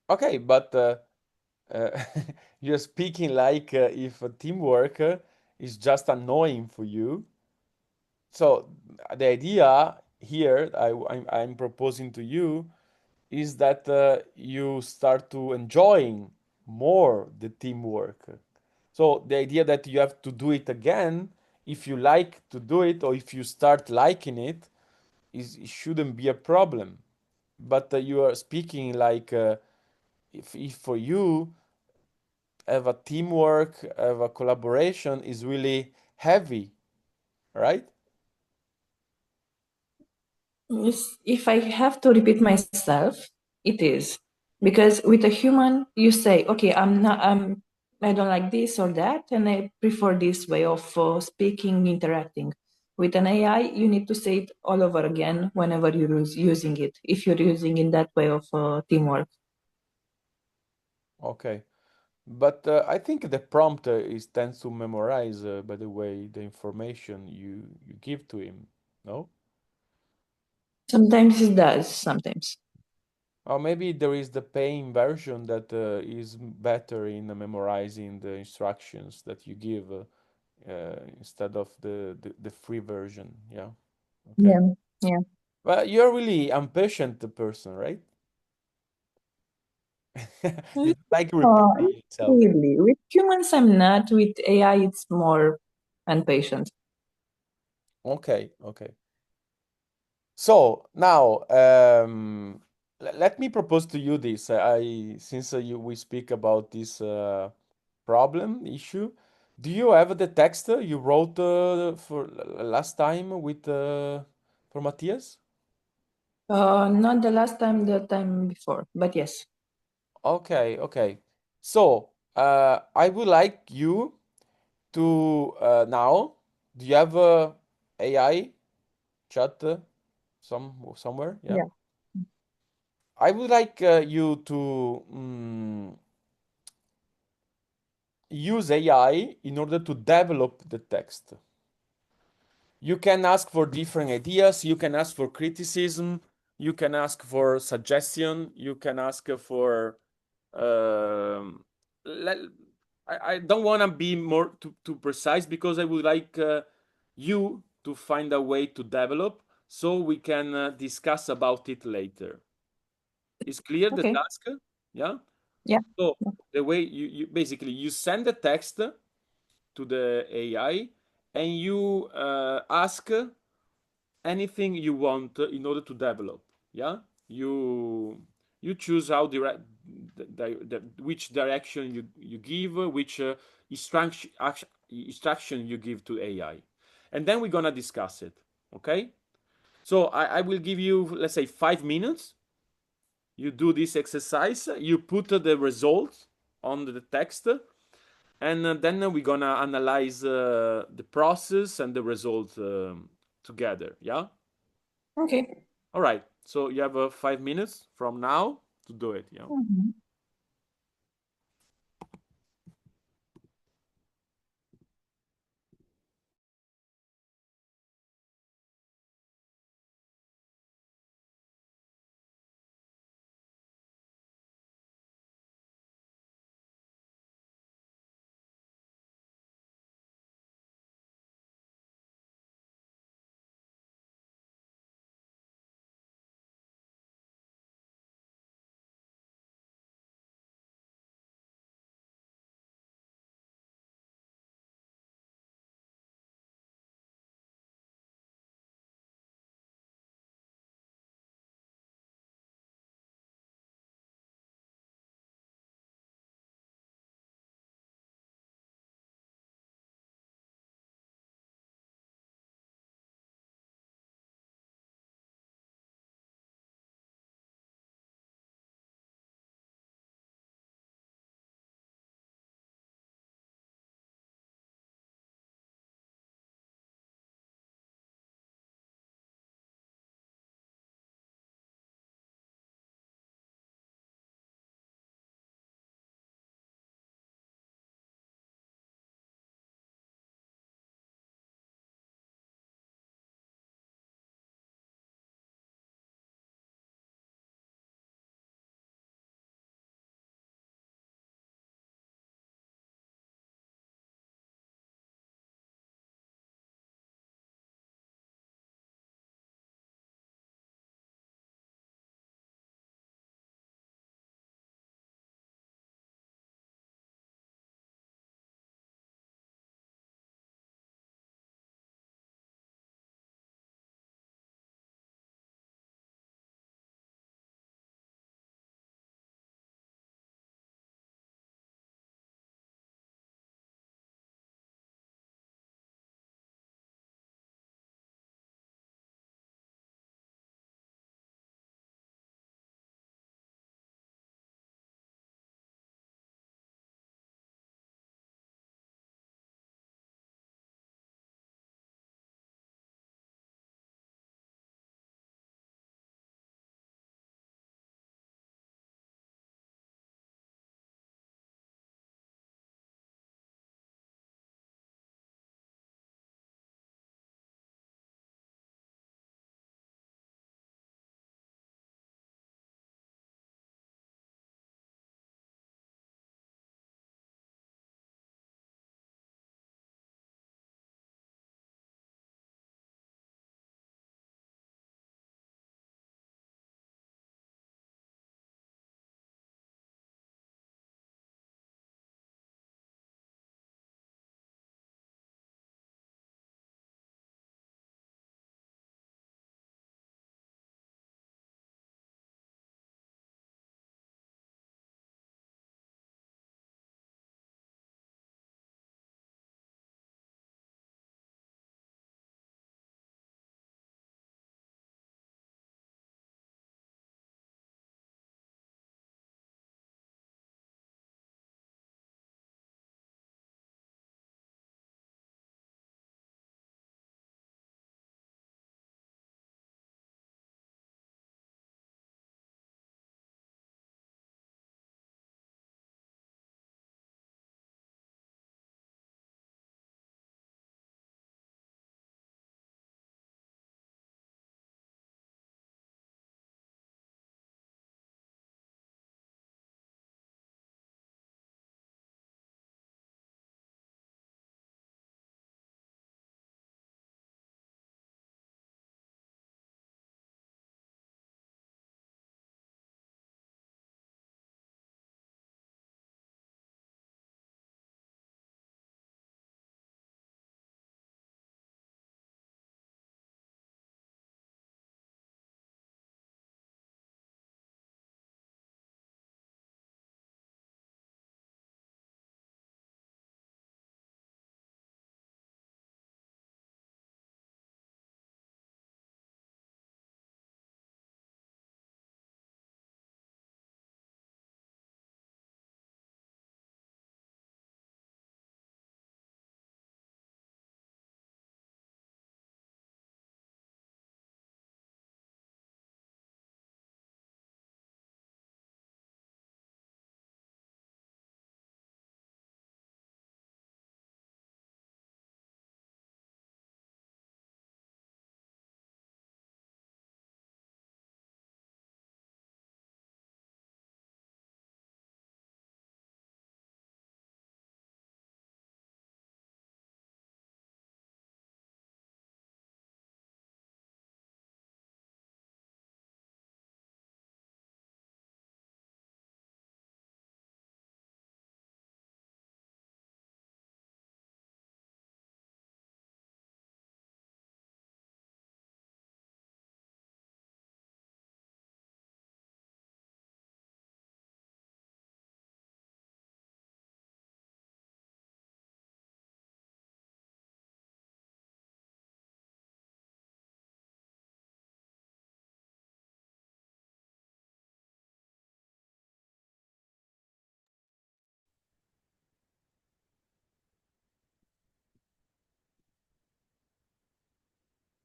Speaker 1: Okay, but uh, you're speaking like if a teamwork is just annoying for you. So the idea here I'm proposing to you is that you start to enjoying more the teamwork. So the idea that you have to do it again, if you like to do it or if you start liking it, it shouldn't be a problem. But you are speaking like if for you have a teamwork, have a collaboration is really heavy, right?
Speaker 3: If I have to repeat myself, it is because with a human, you say, okay, I don't like this or that, and I prefer this way of speaking, interacting. With an AI, you need to say it all over again whenever you're using it, if you're using in that way of teamwork.
Speaker 1: Okay. But I think the prompt is tends to memorize, by the way, the information you give to him. No?
Speaker 3: Sometimes it does, sometimes.
Speaker 1: Or maybe there is the paying version that is better in memorizing the instructions that you give instead of the free version. Yeah. Okay.
Speaker 3: Yeah, yeah.
Speaker 1: Well, you're really impatient person, right? You like
Speaker 3: Uh,
Speaker 1: repeating yourself.
Speaker 3: really. With humans, I'm not. With AI, it's more impatient.
Speaker 1: Okay. Okay. So now, let me propose to you this. Since we speak about this problem issue, do you have the text you wrote for last time with for Matthias?
Speaker 3: Not the last time, the time before, but yes.
Speaker 1: Okay, okay. So I would like you to now. Do you have AI chat somewhere? Yeah.
Speaker 3: Yeah.
Speaker 1: I would like you to use AI in order to develop the text. You can ask for different ideas, you can ask for criticism, you can ask for suggestion, you can ask for let, I don't want to be more too precise because I would like you to find a way to develop so we can discuss about it later. Is clear the
Speaker 3: Okay.
Speaker 1: task? Yeah?
Speaker 3: Yeah.
Speaker 1: So the way you basically you send the text to the AI and you ask anything you want in order to develop. Yeah, you choose how which direction you give, which instruction instruction you give to AI. And then we're gonna discuss it, okay? So I will give you, let's say, 5 minutes. You do this exercise, you put the results on the text, and then we're gonna analyze the process and the results together, yeah?
Speaker 3: Okay.
Speaker 1: All right, so you have 5 minutes from now to do it, yeah?
Speaker 3: Mhm.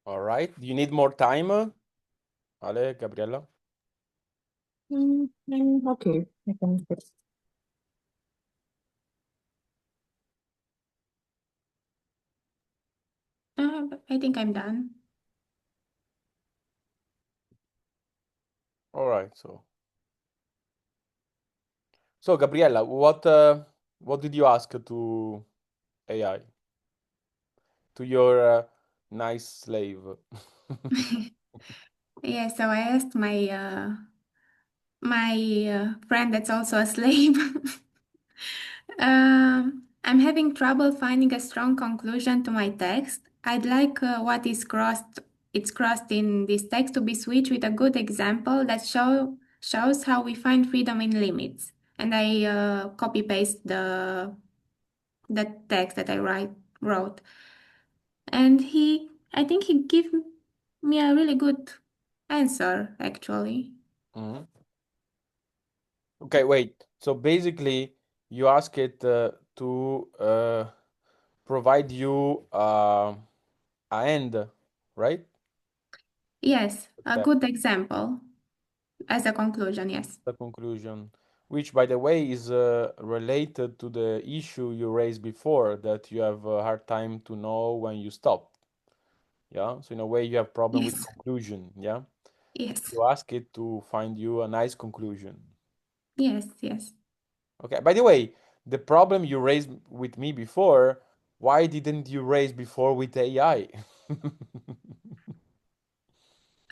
Speaker 1: All right. Do you need more time, Ale, Gabriella?
Speaker 3: I'm okay. I can fix.
Speaker 2: I think I'm done.
Speaker 1: All right. So Gabriella, what did you ask to AI? To your nice slave?
Speaker 2: Yeah, so I asked my friend that's also a slave. I'm having trouble finding a strong conclusion to my text. I'd like what is crossed it's crossed in this text to be switched with a good example that shows how we find freedom in limits. And I copy paste the text that wrote. And I think he gave me a really good answer, actually.
Speaker 1: Mhm. Okay, wait. So basically, you ask it to provide you a end, right?
Speaker 2: Yes, a
Speaker 1: Step,
Speaker 2: good example as a conclusion, yes.
Speaker 1: the conclusion, which, by the way, is related to the issue you raised before, that you have a hard time to know when you stop. Yeah. So in a way, you have problem with
Speaker 2: Yes,
Speaker 1: conclusion. Yeah.
Speaker 2: yes,
Speaker 1: You ask it to find you a nice conclusion.
Speaker 2: yes, yes.
Speaker 1: Okay. By the way, the problem you raised with me before, why didn't you raise before with AI?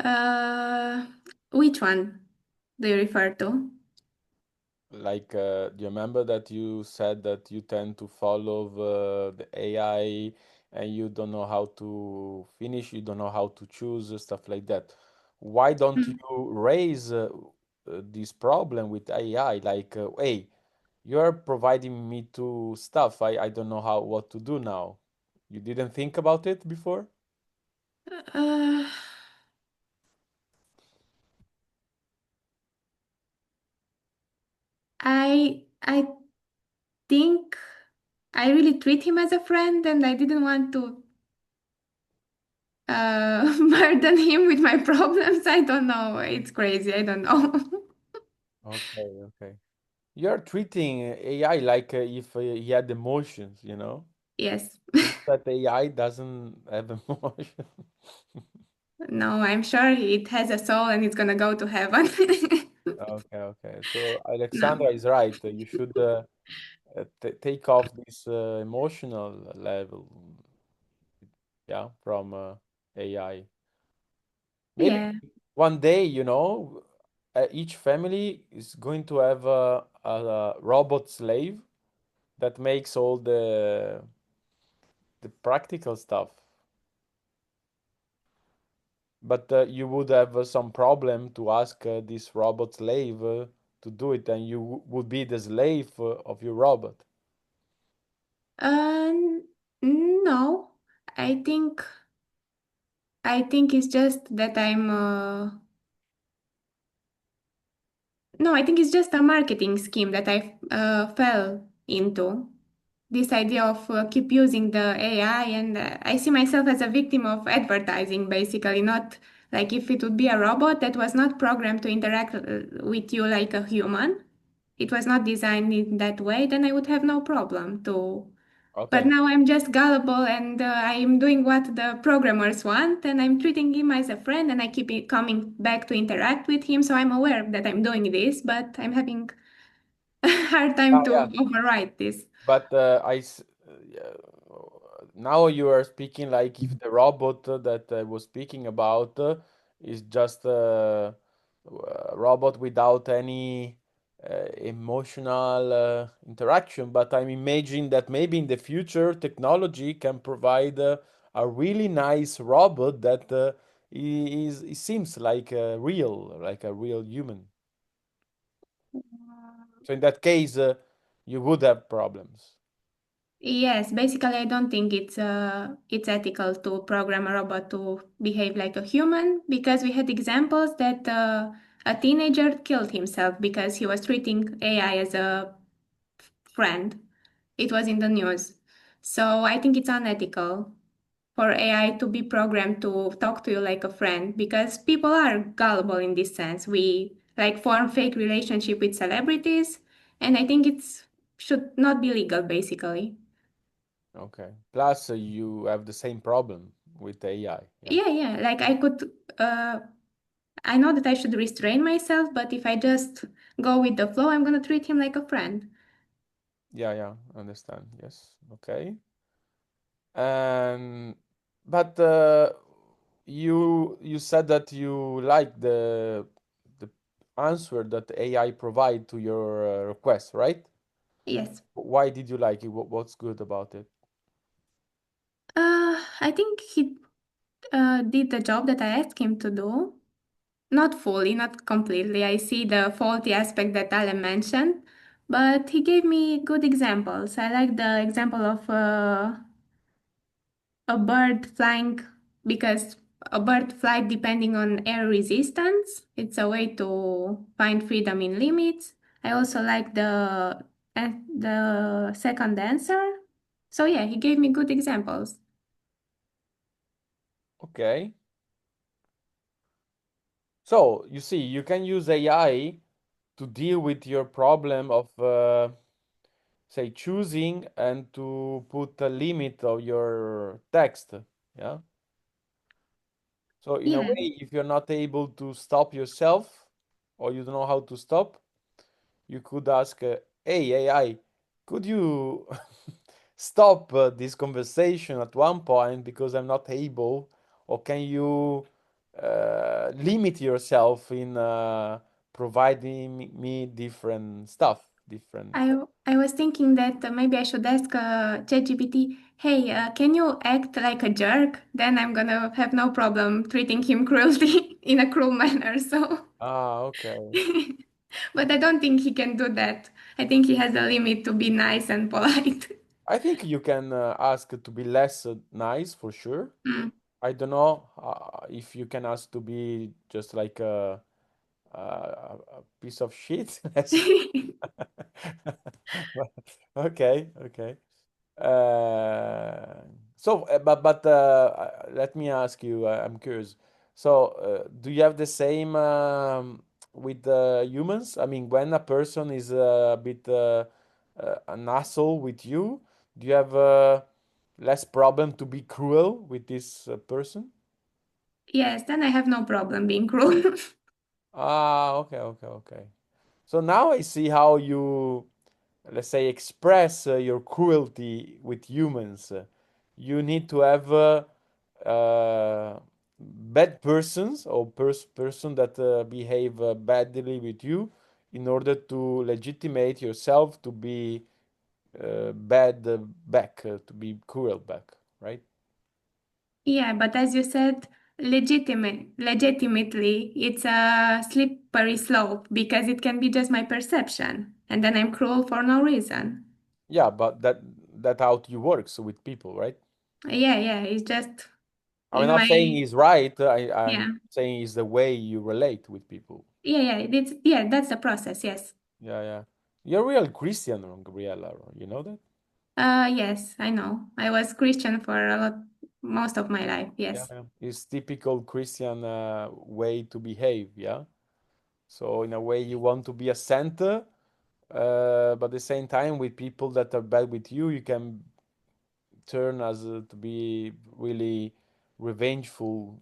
Speaker 2: Uh, which one do you refer to?
Speaker 1: Like, do you remember that you said that you tend to follow the AI and you don't know how to finish, you don't know how to choose, stuff like that. Why don't you
Speaker 2: Hmm.
Speaker 1: raise this problem with AI? Like, hey, you're providing me to stuff. I don't know what to do now. You didn't think about it before?
Speaker 2: Uh, I think I really treat him as a friend, and I didn't want to burden him with my problems. I don't know. It's crazy. I don't know.
Speaker 1: Okay, okay. You're treating AI like if he had emotions, you know?
Speaker 2: Yes.
Speaker 1: You know that AI doesn't have emotion.
Speaker 2: No, I'm sure it has a soul and it's gonna go to heaven.
Speaker 1: Okay, okay. So Alexandra
Speaker 2: No.
Speaker 1: is right. You should t take off this emotional level, yeah, from AI. Maybe
Speaker 2: Yeah.
Speaker 1: one day, each family is going to have a robot slave that makes all the practical stuff. But you would have some problem to ask this robot slave to do it, and you would be the slave of your robot.
Speaker 2: Uh, no. I think I think it's just that I'm no, I think it's just a marketing scheme that I fell into. This idea of keep using the AI, and I see myself as a victim of advertising, basically, not like if it would be a robot that was not programmed to interact with you like a human. It was not designed in that way, then I would have no problem to. But
Speaker 1: Okay.
Speaker 2: now I'm just gullible and I'm doing what the programmers want and I'm treating him as a friend and I keep coming back to interact with him. So I'm aware that I'm doing this, but I'm having a hard
Speaker 1: Ah,
Speaker 2: time to
Speaker 1: yeah.
Speaker 2: override this.
Speaker 1: But yeah, now you are speaking like if the robot that I was speaking about is just a robot without any emotional interaction. But I'm imagining that maybe in the future technology can provide a really nice robot that it seems like like a real human. So in that case, you would have problems.
Speaker 2: Yes, basically, I don't think it's ethical to program a robot to behave like a human because we had examples that a teenager killed himself because he was treating AI as a friend. It was in the news. So I think it's unethical for AI to be programmed to talk to you like a friend because people are gullible in this sense. We like form fake relationship with celebrities, and I think it's should not be legal basically.
Speaker 1: Okay. Plus, you have the same problem with AI. Yeah.
Speaker 2: Yeah, like I know that I should restrain myself, but if I just go with the flow, I'm gonna treat him like a friend.
Speaker 1: Yeah, yeah, understand. Yes. Okay. And but you said that you like the answer that AI provide to your request, right?
Speaker 2: Yes.
Speaker 1: Why did you like it? What's good about it?
Speaker 2: I think he did the job that I asked him to do. Not fully, not completely. I see the faulty aspect that Ale mentioned, but he gave me good examples. I like the example of a bird flying because a bird flight depending on air resistance. It's a way to find freedom in limits. I also like the second answer. So yeah, he gave me good examples.
Speaker 1: Okay. So you see, you can use AI to deal with your problem of say choosing and to put a limit of your text. Yeah. So in a
Speaker 2: Yeah,
Speaker 1: way, if you're not able to stop yourself or you don't know how to stop, you could ask, "Hey AI, could you stop this conversation at one point because I'm not able, or can you limit yourself in providing me different stuff, different."
Speaker 2: I was thinking that maybe I should ask ChatGPT, hey, can you act like a jerk? Then I'm gonna have no problem treating him cruelty in a cruel manner. So,
Speaker 1: Ah, okay.
Speaker 2: but I don't think he can do that. I think he has a limit to be nice and polite.
Speaker 1: I think you can ask to be less nice for sure.
Speaker 2: Mm.
Speaker 1: I don't know if you can ask to be just like a piece of shit. Okay, okay. Uh, let me ask you. I'm curious. So, do you have the same with humans? I mean, when a person is a bit an asshole with you, do you have less problem to be cruel with this person?
Speaker 2: Yes, then I have no problem being cruel.
Speaker 1: Ah, okay, okay, okay. So now I see how you, let's say, express your cruelty with humans. You need to have bad persons or person that behave badly with you in order to legitimate yourself to be bad back, to be cruel back, right?
Speaker 2: Yeah, but as you said, legitimately, it's a slippery slope because it can be just my perception, and then I'm cruel for no reason.
Speaker 1: Yeah, but that how you works with people, right?
Speaker 2: Yeah, it's just
Speaker 1: I'm
Speaker 2: in
Speaker 1: not
Speaker 2: my
Speaker 1: saying he's right.
Speaker 2: yeah,
Speaker 1: I'm saying it's the way you relate with people.
Speaker 2: that's the process. Yes.
Speaker 1: Yeah, yeah. You're a real Christian, Gabriela. You know that?
Speaker 2: Yes, I know. I was Christian for a lot, most of my life.
Speaker 1: Yeah,
Speaker 2: Yes.
Speaker 1: yeah. It's typical Christian way to behave. Yeah. So in a way, you want to be a center, but at the same time, with people that are bad with you, you can turn as to be really revengeful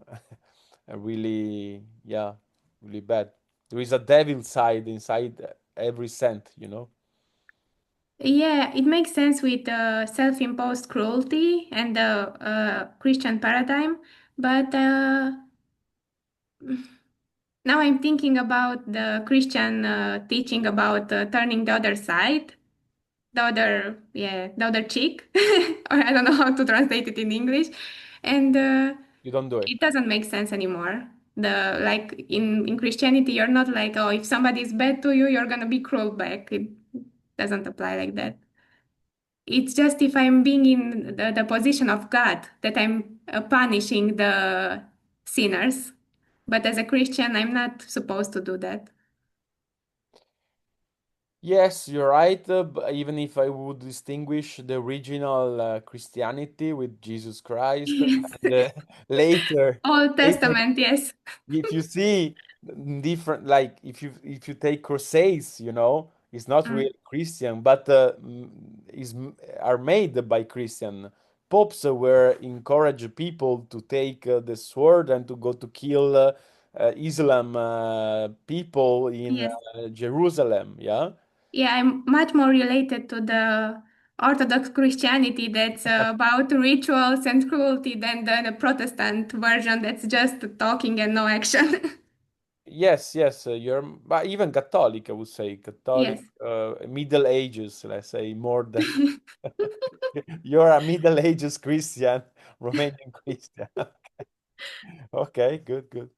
Speaker 1: and really, yeah, really bad. There is a devil side inside every saint, you know?
Speaker 2: Yeah, it makes sense with self-imposed cruelty and the Christian paradigm, but now I'm thinking about the Christian teaching about turning the other side, the other cheek, or I don't know how to translate it in English, and
Speaker 1: You don't do it.
Speaker 2: it doesn't make sense anymore. The like in Christianity, you're not like, oh, if somebody is bad to you, you're gonna be cruel back. It doesn't apply like that. It's just if I'm being in the position of God that I'm punishing the sinners. But as a Christian, I'm not supposed to do that.
Speaker 1: Yes, you're right. Even if I would distinguish the original Christianity with Jesus Christ,
Speaker 2: Yes.
Speaker 1: and later,
Speaker 2: Old
Speaker 1: later,
Speaker 2: Testament, yes.
Speaker 1: if you see different, like if you take crusades, it's not
Speaker 2: Mm,
Speaker 1: real Christian, but are made by Christian. Popes were encourage people to take the sword and to go to kill Islam people in
Speaker 2: yes.
Speaker 1: Jerusalem. Yeah.
Speaker 2: Yeah, I'm much more related to the Orthodox Christianity that's about rituals and cruelty than the Protestant version that's just talking and no action.
Speaker 1: Yes, yes, but even Catholic, I would say, Catholic,
Speaker 2: Yes.
Speaker 1: Middle Ages, let's say, more than you're a Middle Ages Christian, Romanian Christian. Okay, good, good.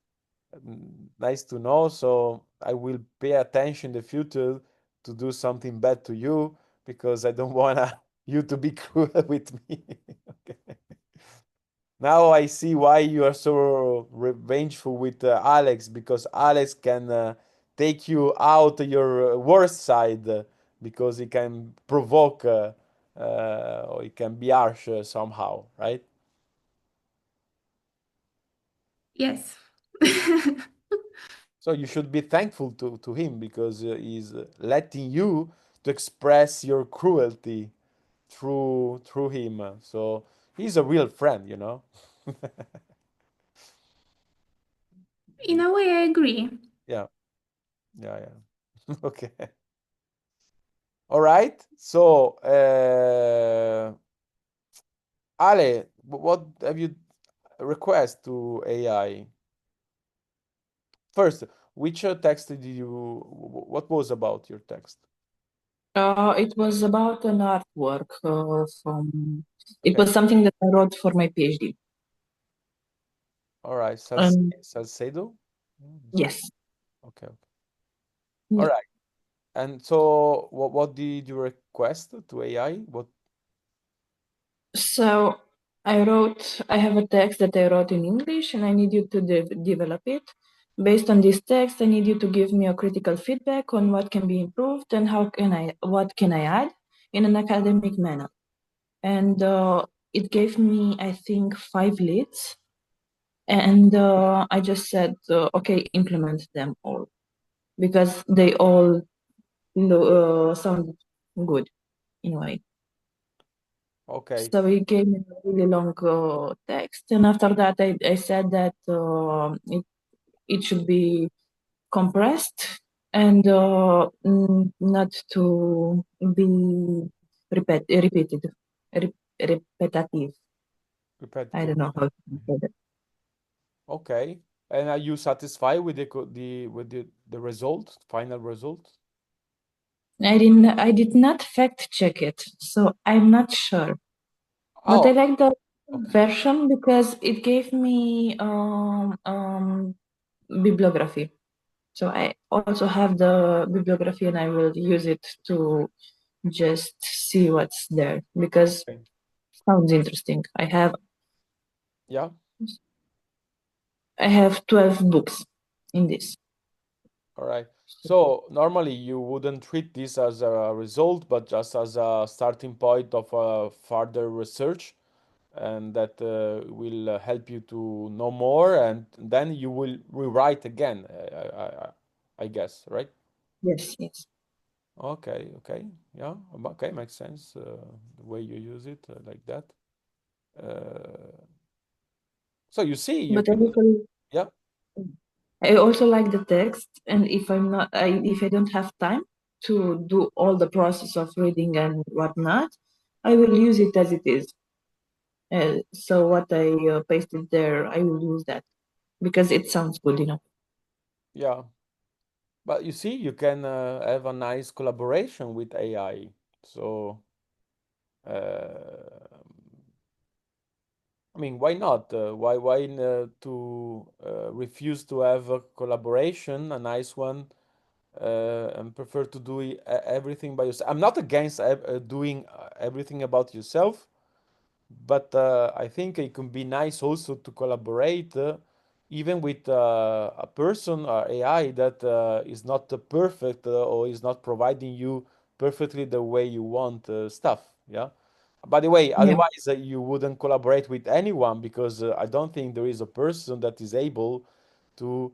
Speaker 1: Nice to know. So I will pay attention in the future to do something bad to you because I don't wanna you to be cruel with me. Okay. Now I see why you are so revengeful with Alex because Alex can take you out your worst side because he can provoke or he can be harsh somehow, right?
Speaker 2: Yes.
Speaker 1: So you should be thankful to him because he's letting you to express your cruelty through him. So he's a real friend.
Speaker 2: In a way, I agree.
Speaker 1: Yeah, yeah, yeah. Okay. All right. So, Ale, what have you request to AI? First, which text did you, what was about your text?
Speaker 3: It was about an artwork it
Speaker 1: Okay.
Speaker 3: was something that I wrote for my PhD.
Speaker 1: All right.
Speaker 3: Um,
Speaker 1: Salcedo? Mm,
Speaker 3: yes.
Speaker 1: okay. Okay. All
Speaker 3: Yeah.
Speaker 1: right. And so, what did you request to AI? What?
Speaker 3: So I have a text that I wrote in English and I need you to develop it. Based on this text, I need you to give me a critical feedback on what can be improved and what can I add in an academic manner. And it gave me, I think, 5 leads. And I just said, okay, implement them all because they all sound good in a way.
Speaker 1: Okay.
Speaker 3: So he gave me a really long text, and after that, I said that it should be compressed and not to be repeated, repetitive. I
Speaker 1: Repetitive.
Speaker 3: don't know how to say that.
Speaker 1: Okay. And are you satisfied with the result, final result?
Speaker 3: I did not fact check it, so I'm not sure. But I
Speaker 1: Oh,
Speaker 3: like the
Speaker 1: okay.
Speaker 3: version because it gave me bibliography. So I also have the bibliography and I will use it to just see what's there because
Speaker 1: Okay.
Speaker 3: sounds interesting.
Speaker 1: Yeah.
Speaker 3: I have 12 books in this.
Speaker 1: All right. So normally you wouldn't treat this as a result, but just as a starting point of further research, and that will help you to know more, and then you will rewrite again. I guess, right?
Speaker 3: Yes, yes.
Speaker 1: Okay, okay, yeah, okay, makes sense. The way you use it like that. Uh, so you see, you
Speaker 3: But
Speaker 1: can, yeah,
Speaker 3: I also like the text, and if I don't have time to do all the process of reading and whatnot, I will use it as it is. So what I pasted there, I will use that because it sounds good,
Speaker 1: yeah. But you see, you can have a nice collaboration with AI. So, uh, I mean, why not? Why to refuse to have a collaboration, a nice one, and prefer to do everything by yourself? I'm not against doing everything about yourself, but I think it can be nice also to collaborate even with a person or AI that is not perfect or is not providing you perfectly the way you want stuff. Yeah. By the way,
Speaker 3: Yeah.
Speaker 1: otherwise you wouldn't collaborate with anyone because I don't think there is a person that is able to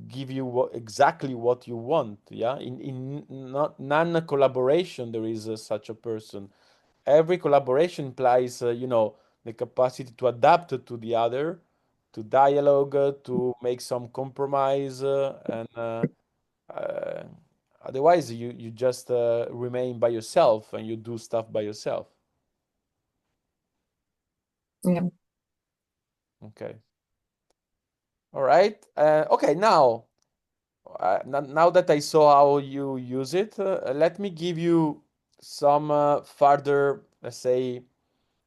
Speaker 1: give you exactly what you want. Yeah. In not non-collaboration, there is such a person. Every collaboration implies, the capacity to adapt to the other, to dialogue, to make some compromise, and uh, otherwise you just remain by yourself and you do stuff by yourself.
Speaker 3: Yeah.
Speaker 1: Okay. All right. Okay. Now that I saw how you use it, let me give you some further, let's say,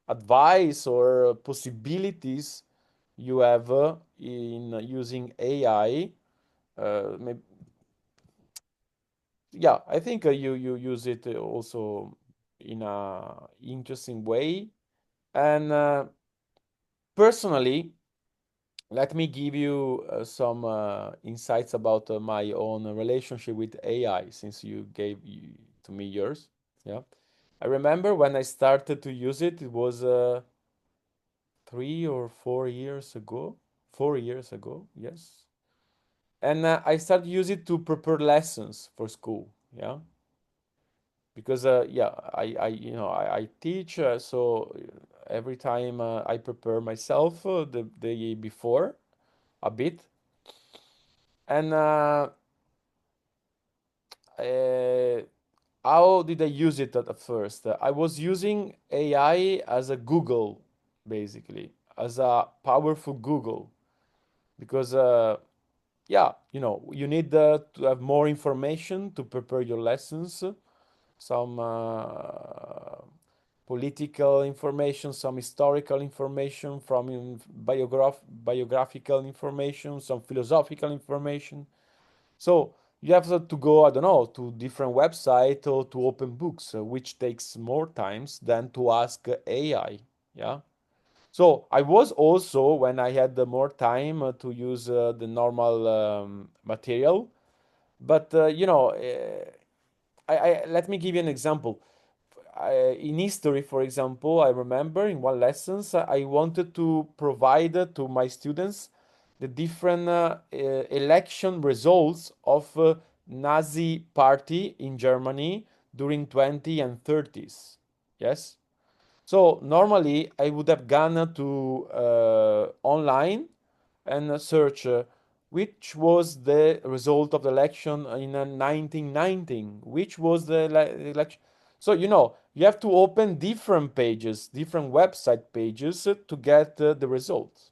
Speaker 1: advice or possibilities you have in using AI. Maybe, yeah, I think you use it also in a interesting way. And personally, let me give you some insights about my own relationship with AI, since you gave to me yours. Yeah, I remember when I started to use it. It was 3 or 4 years ago. 4 years ago, yes. And I started use it to prepare lessons for school. Yeah, because yeah, I teach, so every time I prepare myself the day before a bit, and uh, how did I use it at first? I was using AI as a Google, basically, as a powerful Google, because yeah, you need to have more information to prepare your lessons, some political information, some historical information, from biographical information, some philosophical information. So you have to go, I don't know, to different website or to open books, which takes more times than to ask AI. Yeah. So I was also, when I had more time to use the normal material, but let me give you an example. In history, for example, I remember in one lessons I wanted to provide to my students the different election results of Nazi party in Germany during 20 and 30s. Yes. So normally I would have gone to online and search which was the result of the election in 1919, which was the election. So you have to open different pages, different website pages to get the results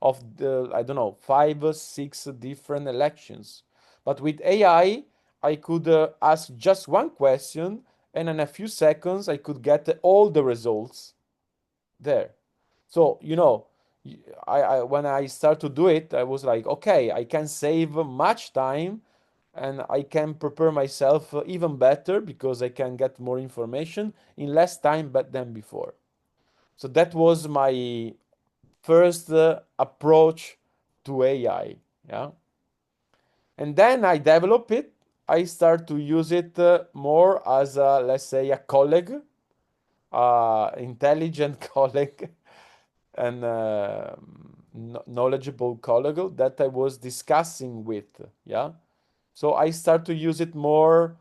Speaker 1: of the, I don't know, 5 or 6 different elections. But with AI, I could ask just one question, and in a few seconds I could get all the results there. So I when I start to do it, I was like, okay, I can save much time, and I can prepare myself even better because I can get more information in less time but than before. So that was my first approach to AI. Yeah. And then I develop it. I start to use it more as a, let's say, a colleague, intelligent colleague, and knowledgeable colleague that I was discussing with. Yeah. So I start to use it more.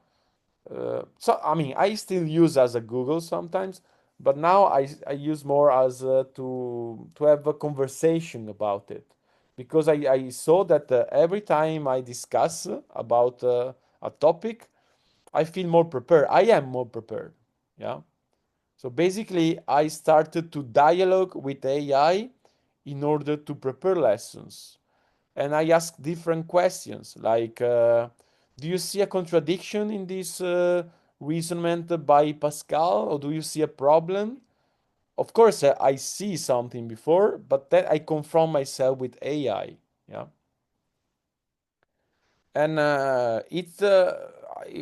Speaker 1: So I mean, I still use as a Google sometimes, but now I use more as to have a conversation about it, because I saw that every time I discuss about a topic, I feel more prepared. I am more prepared. Yeah. So basically, I started to dialogue with AI in order to prepare lessons. And I ask different questions like, do you see a contradiction in this reasonement by Pascal, or do you see a problem? Of course, I see something before, but then I confront myself with AI. Yeah. And it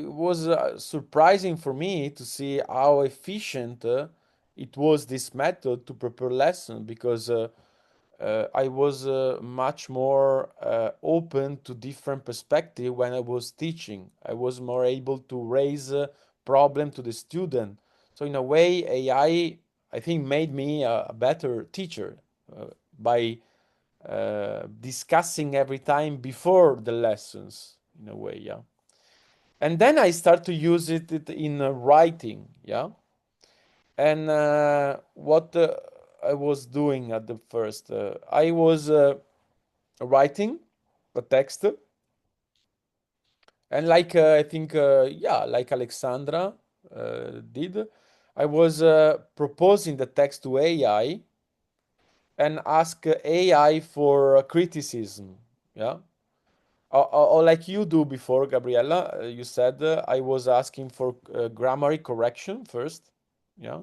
Speaker 1: was surprising for me to see how efficient it was, this method to prepare lesson, because I was much more open to different perspective when I was teaching. I was more able to raise a problem to the student. So in a way, I think, made me a better teacher by discussing every time before the lessons, in a way, yeah. And then I start to use it in writing, yeah. And what I was doing at the first, I was writing a text, and like I think, yeah, like Alexandra did, I was proposing the text to AI and ask AI for criticism, yeah. Or like you do before, Gabriella, you said I was asking for grammar correction first, yeah.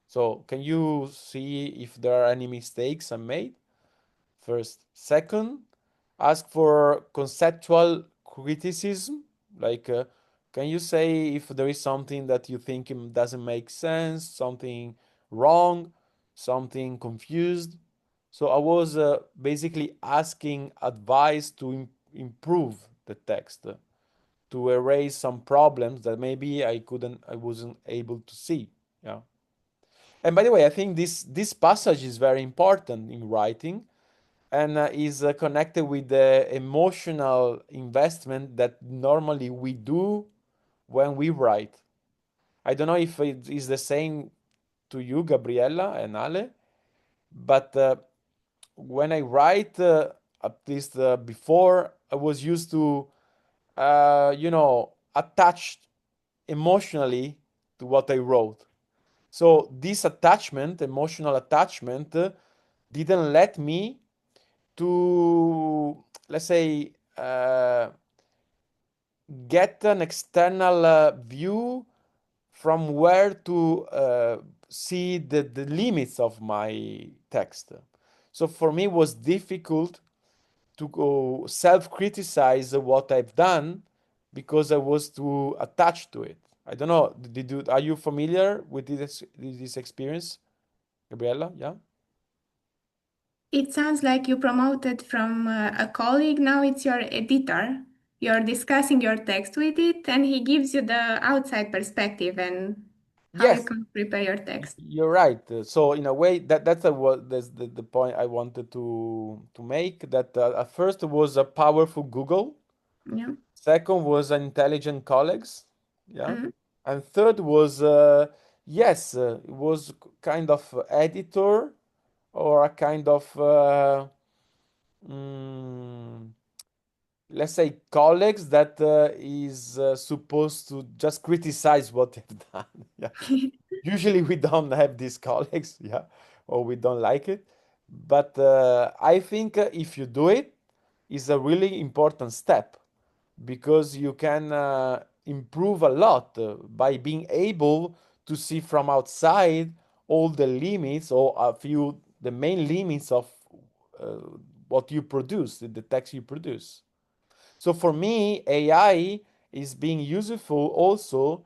Speaker 1: So can you see if there are any mistakes I made? First. Second, ask for conceptual criticism. Like, can you say if there is something that you think doesn't make sense, something wrong, something confused? So I was basically asking advice to improve the text, to erase some problems that maybe I wasn't able to see. Yeah. And by the way, I think this passage is very important in writing, and is connected with the emotional investment that normally we do when we write. I don't know if it is the same to you, Gabriella and Ale, but when I write, at least before, I was used to, attach emotionally to what I wrote. So this attachment, emotional attachment, didn't let me to, let's say, get an external view from where to see the limits of my text. So for me, it was difficult to go self-criticize what I've done because I was too attached to it. I don't know. Are you familiar with this experience, Gabriella? Yeah.
Speaker 2: It sounds like you promoted from a colleague. Now it's your editor. You're discussing your text with it, and he gives you the outside perspective and how you
Speaker 1: Yes,
Speaker 2: can prepare your text.
Speaker 1: you're right. So in a way, that's the point I wanted to make. That at first it was a powerful Google.
Speaker 2: Yeah.
Speaker 1: Second was an intelligent colleagues. Yeah.
Speaker 2: Mhm.
Speaker 1: And third was yes, it was kind of editor, or a kind of mm, let's say colleagues that is supposed to just criticize what they've done. Yeah. Usually we don't have these colleagues, yeah, or we don't like it. But I think if you do it, is a really important step, because you can improve a lot by being able to see from outside all the limits, or a few the main limits of uh, what you produce, the text you produce. So for me, AI is being useful also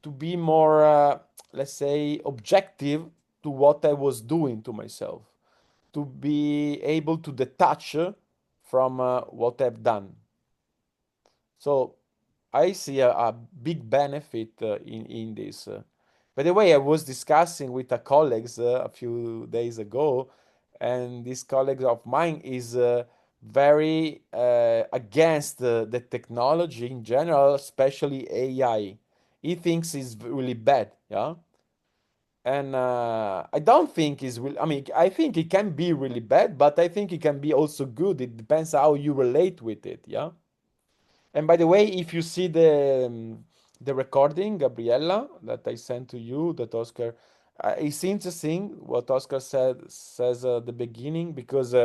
Speaker 1: to be more, let's say, objective to what I was doing to myself, to be able to detach from what I've done. So I see a big benefit in this. By the way, I was discussing with a colleagues a few days ago, and this colleague of mine is very against the technology in general, especially AI. He thinks it's really bad, yeah. And I don't think it's really. I mean, I think it can be really bad, but I think it can be also good. It depends how you relate with it, yeah. And by the way, if you see the recording, Gabriella, that I sent to you, that Oscar, it's interesting what Oscar says at the beginning, because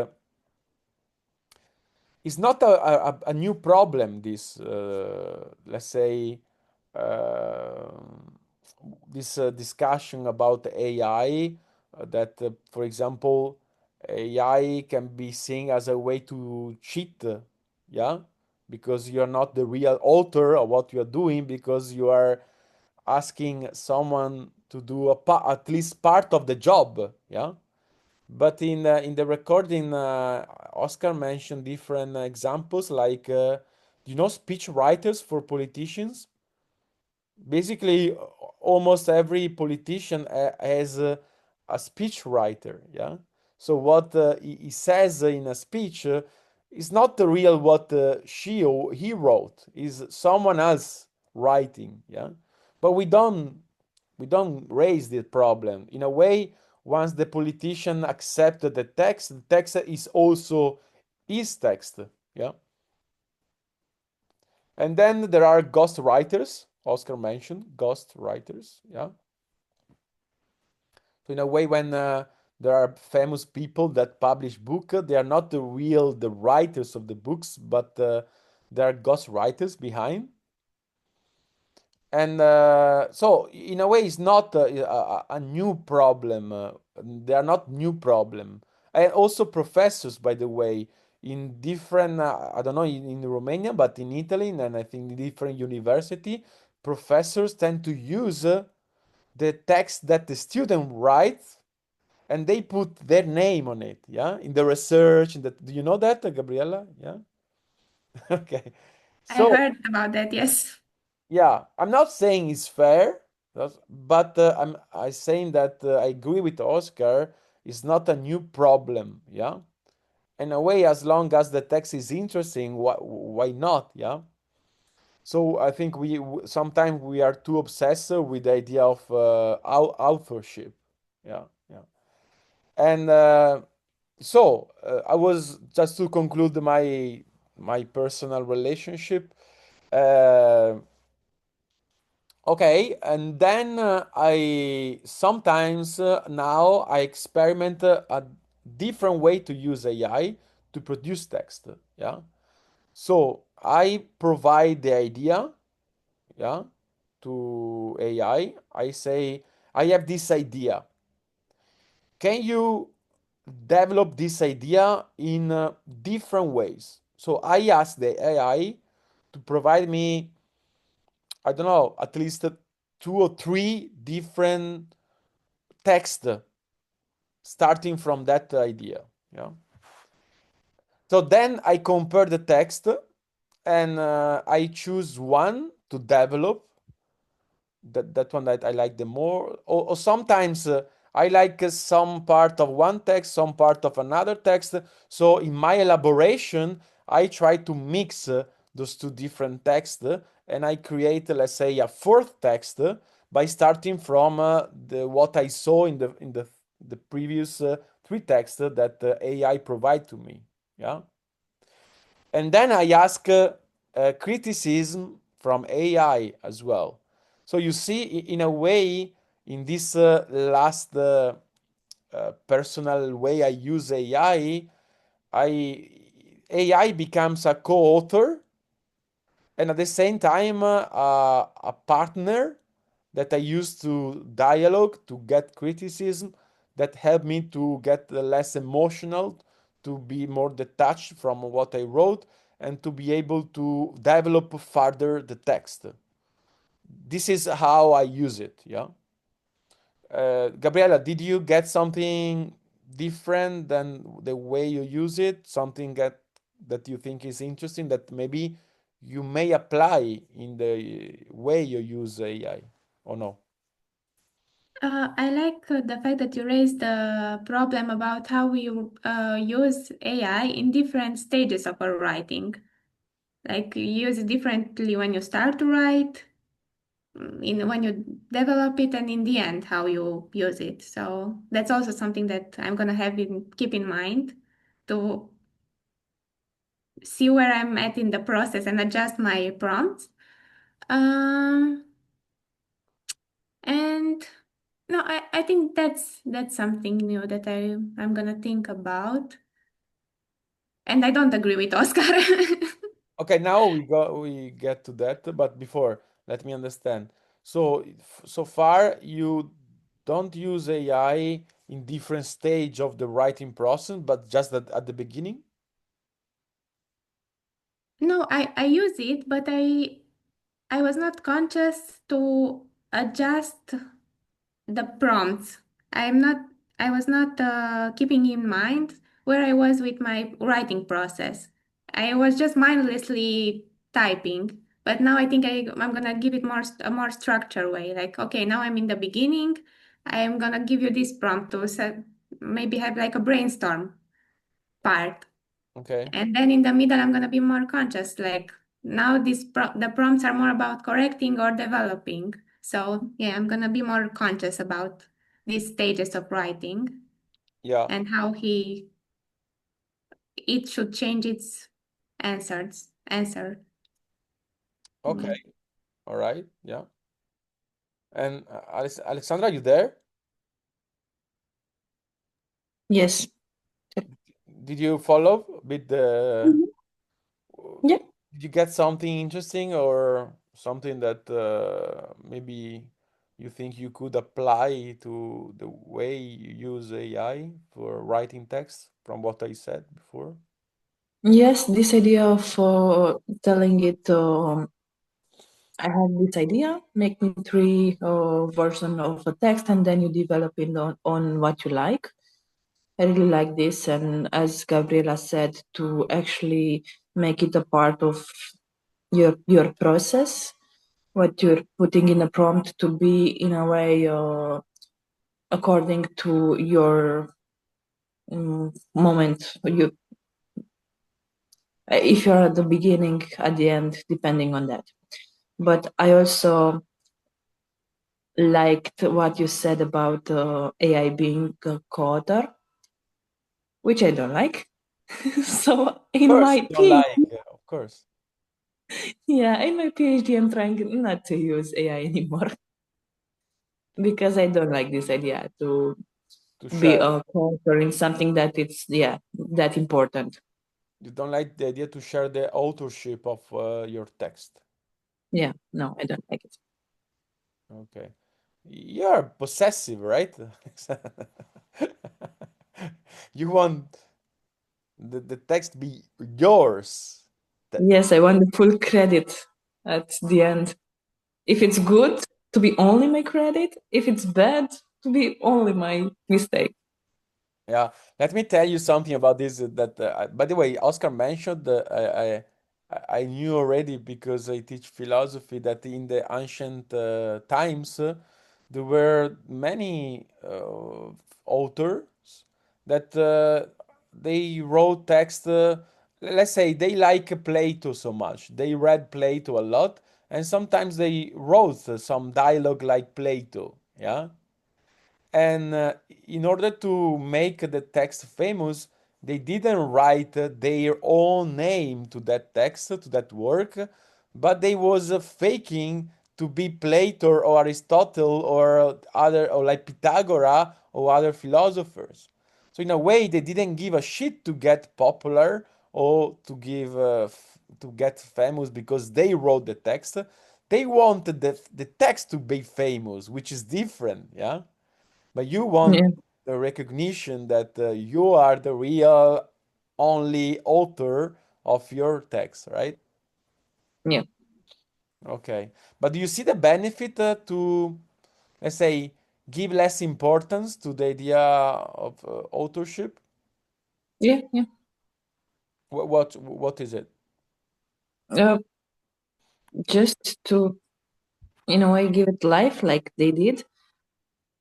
Speaker 1: it's not a new problem. This let's say uh, this discussion about AI, that for example, AI can be seen as a way to cheat, yeah, because you're not the real author of what you're doing, because you are asking someone to do at least part of the job, yeah. But in the recording, Oscar mentioned different examples, like speech writers for politicians. Basically, almost every politician has a speech writer. Yeah. So what he says in a speech is not the real what she or he wrote. Is someone else writing. Yeah. But we don't raise the problem. In a way, once the politician accepted the text is also his text. Yeah. And then there are ghost writers. Oscar mentioned ghost writers. Yeah. So in a way, when there are famous people that publish book, they are not the writers of the books, but there are ghost writers behind. And so in a way it's not a new problem. They are not new problem. And also professors, by the way, in different I don't know in Romania, but in Italy and I think in different university, professors tend to use the text that the student writes, and they put their name on it. Yeah, in the research. Do you know that, Gabriella? Yeah. Okay.
Speaker 2: I
Speaker 1: So
Speaker 2: heard about that, yes.
Speaker 1: yeah, I'm not saying it's fair, but I saying that I agree with Oscar. It's not a new problem. Yeah, in a way, as long as the text is interesting, why not? Yeah. So I think sometimes we are too obsessed with the idea of authorship. Yeah, yeah. And I was just to conclude my personal relationship. Uh, Okay, and then I sometimes now I experiment a different way to use AI to produce text. Yeah, so I provide the idea, yeah, to AI. I say I have this idea. Can you develop this idea in different ways? So I ask the AI to provide me, I don't know, at least two or three different text starting from that idea. Yeah. So then I compare the text and I choose one to develop. That one that I like the more. Or sometimes I like some part of one text, some part of another text. So in my elaboration, I try to mix those two different texts and I create, let's say, a fourth text by starting from what I saw in the previous three texts that AI provide to me. Yeah. And then I ask criticism from AI as well. So you see, in a way, in this last personal way I use AI becomes a co-author and at the same time a partner that I use to dialogue, to get criticism, that help me to get less emotional, to be more detached from what I wrote, and to be able to develop further the text. This is how I use it. Yeah. Gabriela, did you get something different than the way you use it? Something that you think is interesting that maybe you may apply in the way you use AI, or no?
Speaker 2: I like the fact that you raised the problem about how we use AI in different stages of our writing. Like you use it differently when you start to write, when you develop it, and in the end, how you use it. So that's also something that I'm gonna keep in mind to see where I'm at in the process and adjust my prompts. Um, and no, I think that's something new that I'm gonna think about. And I don't agree with Oscar.
Speaker 1: Okay, now we get to that, but before, let me understand. So so far you don't use AI in different stage of the writing process, but just at the beginning?
Speaker 2: No, I use it, but I was not conscious to adjust the prompts. I'm not I was not keeping in mind where I was with my writing process. I was just mindlessly typing, but now I think I'm gonna give it a more structured way. Like, okay, now I'm in the beginning. I'm gonna give you this prompt to maybe have like a brainstorm part.
Speaker 1: Okay.
Speaker 2: And then in the middle, I'm gonna be more conscious. Like now, the prompts are more about correcting or developing. So yeah, I'm gonna be more conscious about these stages of writing
Speaker 1: Yeah.
Speaker 2: and how it should change its answer to
Speaker 1: Okay.
Speaker 2: me.
Speaker 1: All right. Yeah. And Alexandra, you there?
Speaker 3: Yes.
Speaker 1: Did you follow with the?
Speaker 3: Mhm. Yeah.
Speaker 1: Did you get something interesting or something that maybe you think you could apply to the way you use AI for writing text from what I said before?
Speaker 3: Yes, this idea of telling it, I have this idea, make me three version of a text, and then you develop it on what you like. I really like this, and as Gabriela said, to actually make it a part of your process, what you're putting in a prompt to be in a way according to your moment. You, if you're at the beginning, at the end, depending on that. But I also liked what you said about AI being a coder, which I don't like. So
Speaker 1: Of
Speaker 3: in
Speaker 1: course,
Speaker 3: my
Speaker 1: you don't
Speaker 3: PhD,
Speaker 1: like, of course,
Speaker 3: yeah, in my PhD, I'm trying not to use AI anymore because I don't like this idea to
Speaker 1: to
Speaker 3: be
Speaker 1: share.
Speaker 3: a coder in something that it's that important.
Speaker 1: You don't like the idea to share the authorship of your text.
Speaker 3: Yeah, no, I don't like it.
Speaker 1: Okay. You're possessive, right? You want the text be yours. That,
Speaker 3: Yes, I want the full credit at the end. If it's good, to be only my credit. If it's bad, to be only my mistake.
Speaker 1: yeah. Let me tell you something about this. That by the way, Oscar mentioned. I knew already because I teach philosophy that in the ancient times there were many authors that they wrote text. Let's say they like Plato so much. They read Plato a lot, and sometimes they wrote some dialogue like Plato. Yeah. And in order to make the text famous, they didn't write their own name to that text, to that work, but they was faking to be Plato or Aristotle or other, or like Pythagoras or other philosophers. So in a way, they didn't give a shit to get popular or to give to get famous because they wrote the text. They wanted the text to be famous, which is different, yeah. But you want
Speaker 3: Yeah,
Speaker 1: the recognition that you are the real only author of your text, right?
Speaker 3: yeah,
Speaker 1: Okay. But do you see the benefit to, let's say, give less importance to the idea of authorship?
Speaker 3: yeah.
Speaker 1: What is it?
Speaker 3: Uh, just to, in a way, give it life like they did.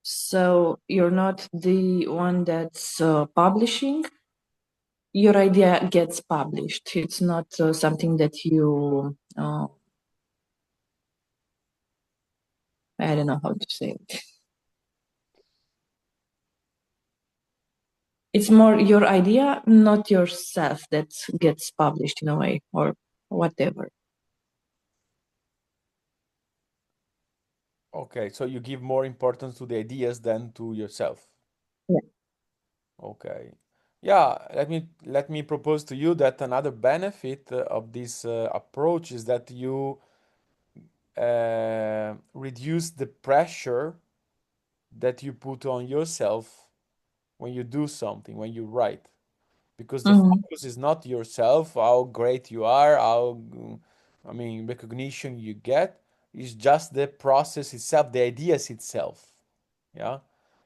Speaker 3: So you're not the one that's publishing. Your idea gets published. It's not something that you, I don't know how to say it. It's more your idea, not yourself, that gets published in a way or whatever.
Speaker 1: Okay, so you give more importance to the ideas than to yourself.
Speaker 3: Yeah.
Speaker 1: Okay. Yeah, let me propose to you that another benefit of this approach is that you reduce the pressure that you put on yourself when you do something, when you write. Because the
Speaker 3: Mhm.
Speaker 1: focus is not yourself, how great you are, I mean, recognition you get. It's just the process itself, the ideas itself. Yeah.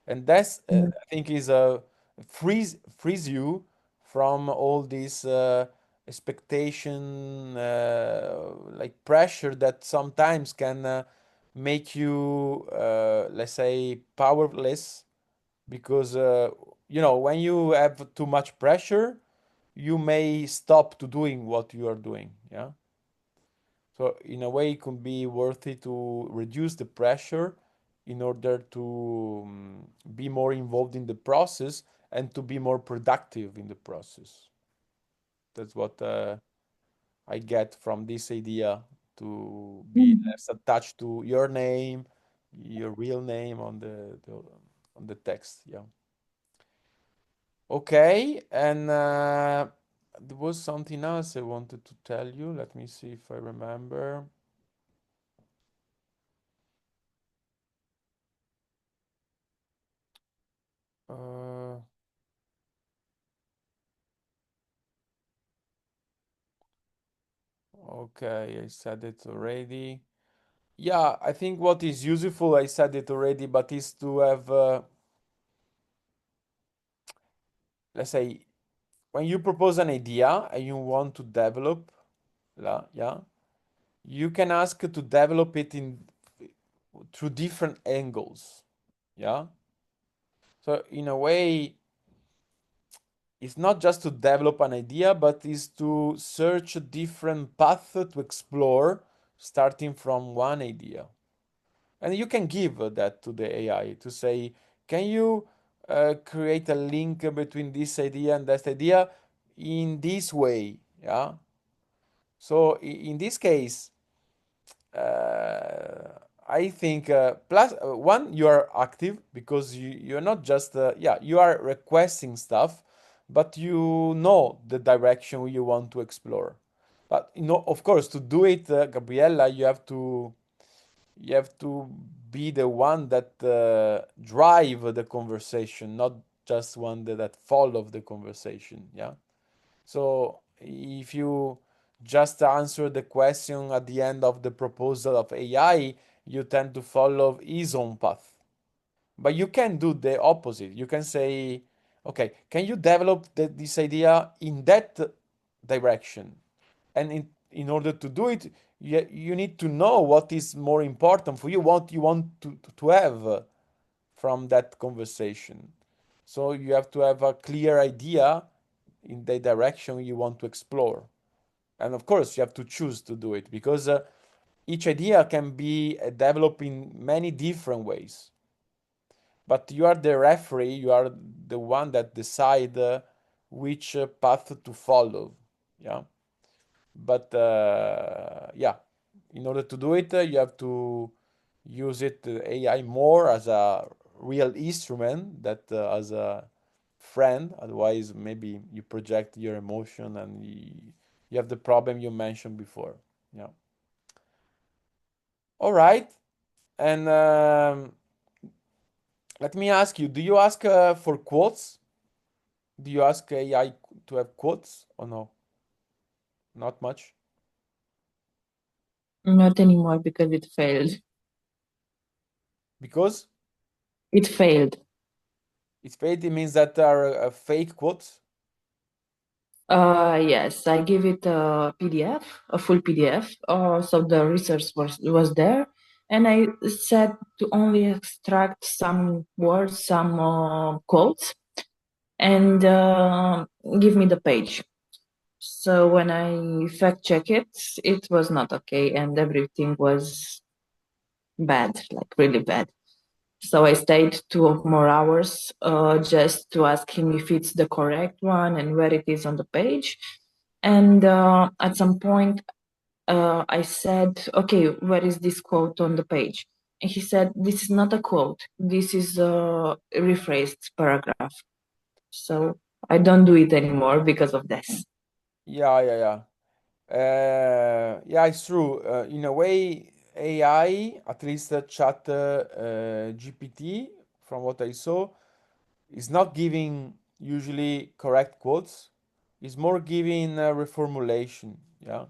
Speaker 1: And that's
Speaker 3: Mm.
Speaker 1: I think is frees you from all this expectation, like pressure that sometimes can make you, let's say, powerless, because when you have too much pressure, you may stop to doing what you are doing. Yeah. So in a way, it could be worthy to reduce the pressure in order to be more involved in the process and to be more productive in the process. That's what I get from this idea, to be
Speaker 3: Mm.
Speaker 1: less attached to your name, your real name on the text. Yeah. Okay, and there was something else I wanted to tell you. Let me see if I remember. Uh, okay, I said it already. Yeah, I think what is useful, I said it already, but is to have, let's say, when you propose an idea and you want to develop, yeah, you can ask to develop it in through different angles. Yeah. So in a way, it's not just to develop an idea, but is to search a different path to explore, starting from one idea. And you can give that to the AI to say, can you create a link between this idea and that idea in this way? Yeah. So in this case, I think plus one, you are active because you're not just yeah, you are requesting stuff, but you know the direction you want to explore. But of course, to do it, Gabriella, you have to be the one that drive the conversation, not just one that follow the conversation. Yeah. So if you just answer the question at the end of the proposal of AI, you tend to follow his own path. But you can do the opposite. You can say, okay, can you develop this idea in that direction? And in order to do it, you need to know what is more important for you, what you want to have from that conversation. So you have to have a clear idea in the direction you want to explore. And of course, you have to choose to do it, because each idea can be developed in many different ways. But you are the referee, you are the one that decide which path to follow. Yeah. But yeah, in order to do it, you have to use it AI more as a real instrument that as a friend. Otherwise, maybe you project your emotion and you have the problem you mentioned before. Yeah. All right. And let me ask you, do you ask for quotes? Do you ask AI to have quotes or no? Not much?
Speaker 3: Not anymore because it failed.
Speaker 1: Because
Speaker 3: It failed.
Speaker 1: it's fake, it means that there are fake quotes.
Speaker 3: Yes, I give it a PDF, a full PDF. So the research was there, and I said to only extract some words, some quotes, and give me the page. So when I fact check it, it was not okay, and everything was bad, like really bad. So I stayed 2 more hours just to ask him if it's the correct one and where it is on the page. And at some point, I said, okay, where is this quote on the page? And he said, this is not a quote. This is a rephrased paragraph. So I don't do it anymore because of this.
Speaker 1: Yeah, yeah, yeah. Yeah, it's true. In a way, AI, at least Chat GPT, from what I saw, is not giving usually correct quotes. It's more giving reformulation. Yeah.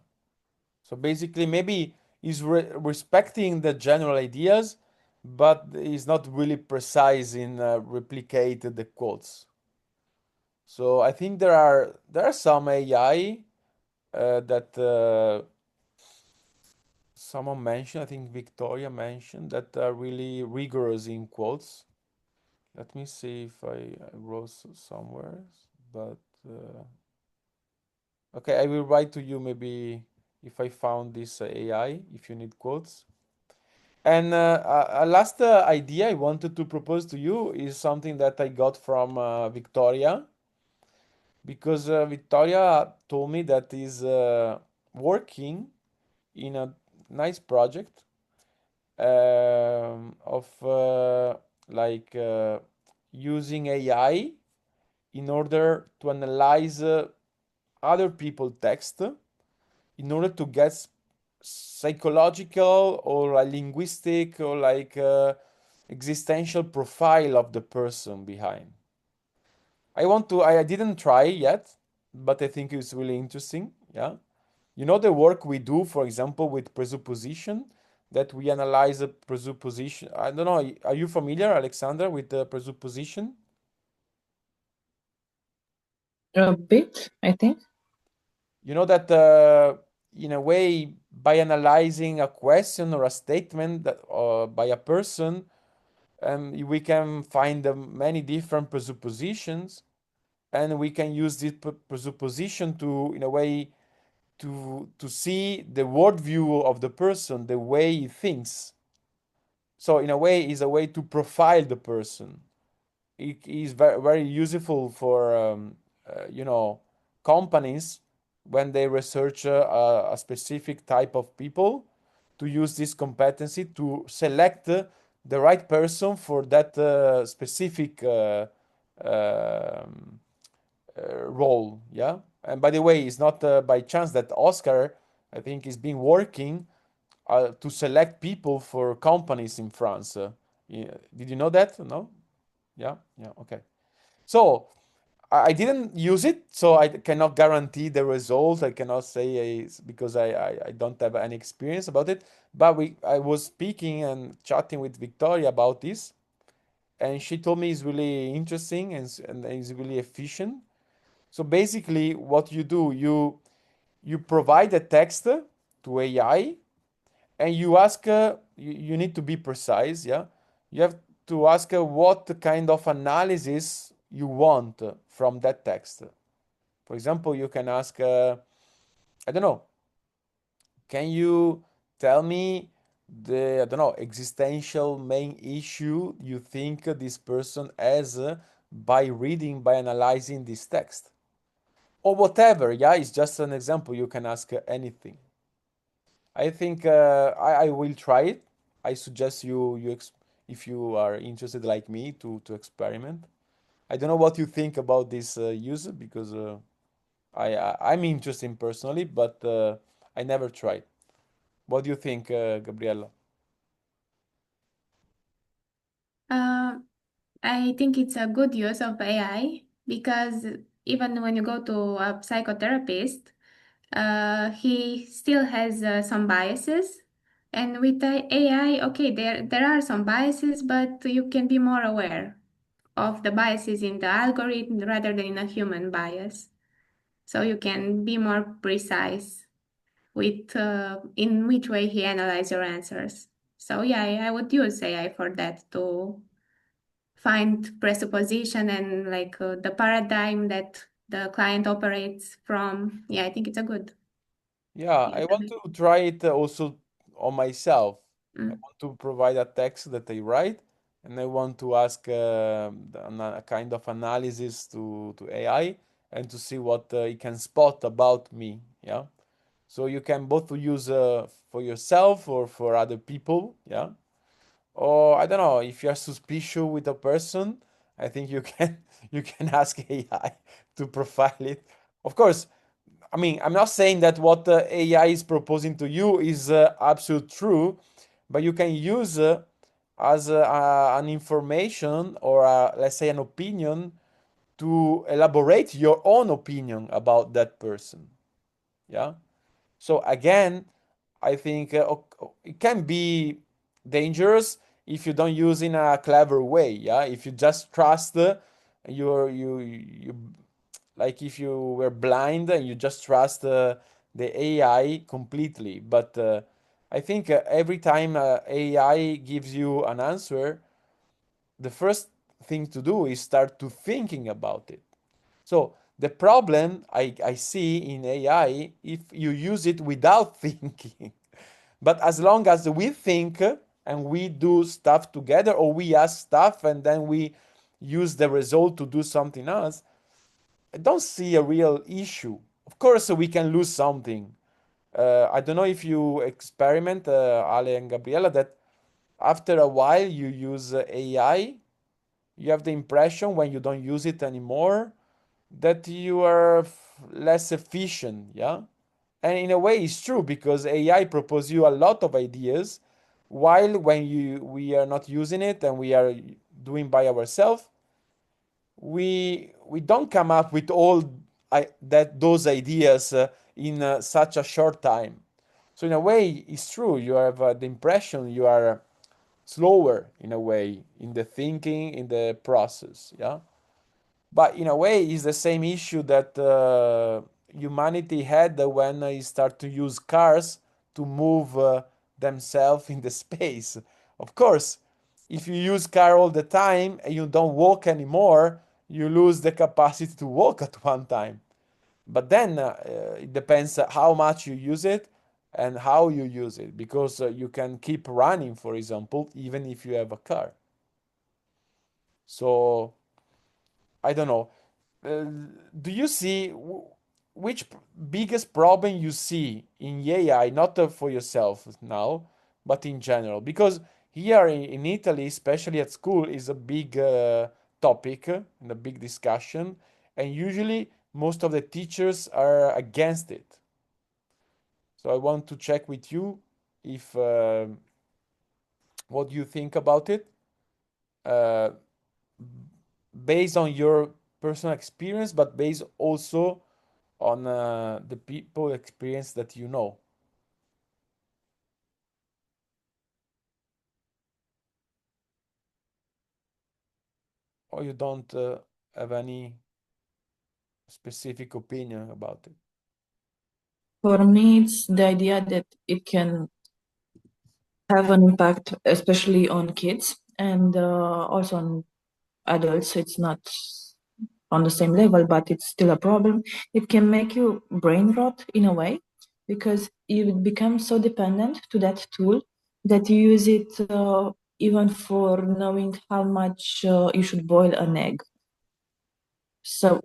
Speaker 1: So basically, maybe is respecting the general ideas, but is not really precise in replicate the quotes. So I think there are some AI that someone mentioned, I think Victoria mentioned, that are really rigorous in quotes. Let me see if I wrote somewhere, but okay, I will write to you maybe if I found this AI, if you need quotes. And a last idea I wanted to propose to you is something that I got from Victoria, because Victoria told me that is working in a nice project of like using AI in order to analyze other people text in order to get psychological or like linguistic or like existential profile of the person behind. I didn't try yet, but I think it's really interesting. Yeah. You know the work we do, for example, with presupposition, that we analyze a presupposition. I don't know, are you familiar, Alexandra, with the presupposition?
Speaker 3: A bit, I think.
Speaker 1: You know that in a way, by analyzing a question or a statement that by a person, we can find many different presuppositions, and we can use this presupposition to, in a way, to see the worldview of the person, the way he thinks. So in a way, is a way to profile the person. It is very, very useful for companies when they research a specific type of people, to use this competency to select the right person for that specific role. Yeah. And by the way, it's not by chance that Oscar, I think, is been working to select people for companies in France. Yeah. Did you know that? No? Yeah, yeah, okay. So I didn't use it, so I cannot guarantee the result. I cannot say because I don't have any experience about it. But I was speaking and chatting with Victoria about this, and she told me it's really interesting and it's really efficient. So basically, what you do, you provide a text to AI, and you ask you need to be precise. Yeah, you have to ask what kind of analysis you want from that text. For example, you can ask I don't know, can you tell me the, I don't know, existential main issue you think this person has by reading, by analyzing this text, or whatever. Yeah, it's just an example. You can ask anything. I think I will try it. I suggest if you are interested like me to experiment. I don't know what you think about this use, because I'm interested personally, but I never tried. What do you think, Gabriella?
Speaker 2: Uh, I think it's a good use of AI because even when you go to a psychotherapist, he still has some biases. And with the AI, okay, there are some biases, but you can be more aware of the biases in the algorithm rather than in a human bias. So you can be more precise with in which way he analyzes your answers. So yeah, I would use AI for that to find presupposition and like the paradigm that the client operates from. Yeah, I think it's a good.
Speaker 1: Yeah, I want to try it also on myself. I
Speaker 2: Mm.
Speaker 1: want to provide a text that I write, and I want to ask a kind of analysis to AI, and to see what it can spot about me. Yeah. So you can both use for yourself or for other people. Yeah. Or I don't know, if you're suspicious with a person, I think you can you can ask AI to profile it. Of course, I mean, I'm not saying that what AI is proposing to you is absolute true, but you can use as an information, or let's say an opinion, to elaborate your own opinion about that person. Yeah. So again, I think it can be dangerous if you don't use in a clever way. Yeah, if you just trust you like if you were blind and you just trust the AI completely. But I think every time AI gives you an answer, the first thing to do is start to thinking about it. So the problem I see in AI, if you use it without thinking. But as long as we think and we do stuff together, or we ask stuff and then we use the result to do something else, I don't see a real issue. Of course, we can lose something. I don't know if you experiment, Ale and Gabriela, that after a while you use AI, you have the impression when you don't use it anymore that you are less efficient, yeah? And in a way, it's true because AI proposes you a lot of ideas, while when we are not using it and we are doing by ourselves, we don't come up with all those ideas in such a short time. So in a way, it's true. You have the impression you are slower in a way in the thinking, in the process. Yeah. But in a way, it's the same issue that humanity had when they start to use cars to move themselves in the space. Of course, if you use car all the time and you don't walk anymore, you lose the capacity to walk at one time. But then it depends how much you use it and how you use it, because you can keep running, for example, even if you have a car. So I don't know. Uh, do you see which biggest problem you see in AI, not for yourself now, but in general? Because here in Italy, especially at school, is a big topic and a big discussion, and usually most of the teachers are against it. So I want to check with you if what you think about it, uh, based on your personal experience, but based also on the people experience that you know. Or you don't have any specific opinion about it.
Speaker 3: For me, it's the idea that it can have an impact, especially on kids and also on adults. It's not on the same level, but it's still a problem. It can make you brain rot in a way because you become so dependent to that tool that you use it even for knowing how much you should boil an egg. So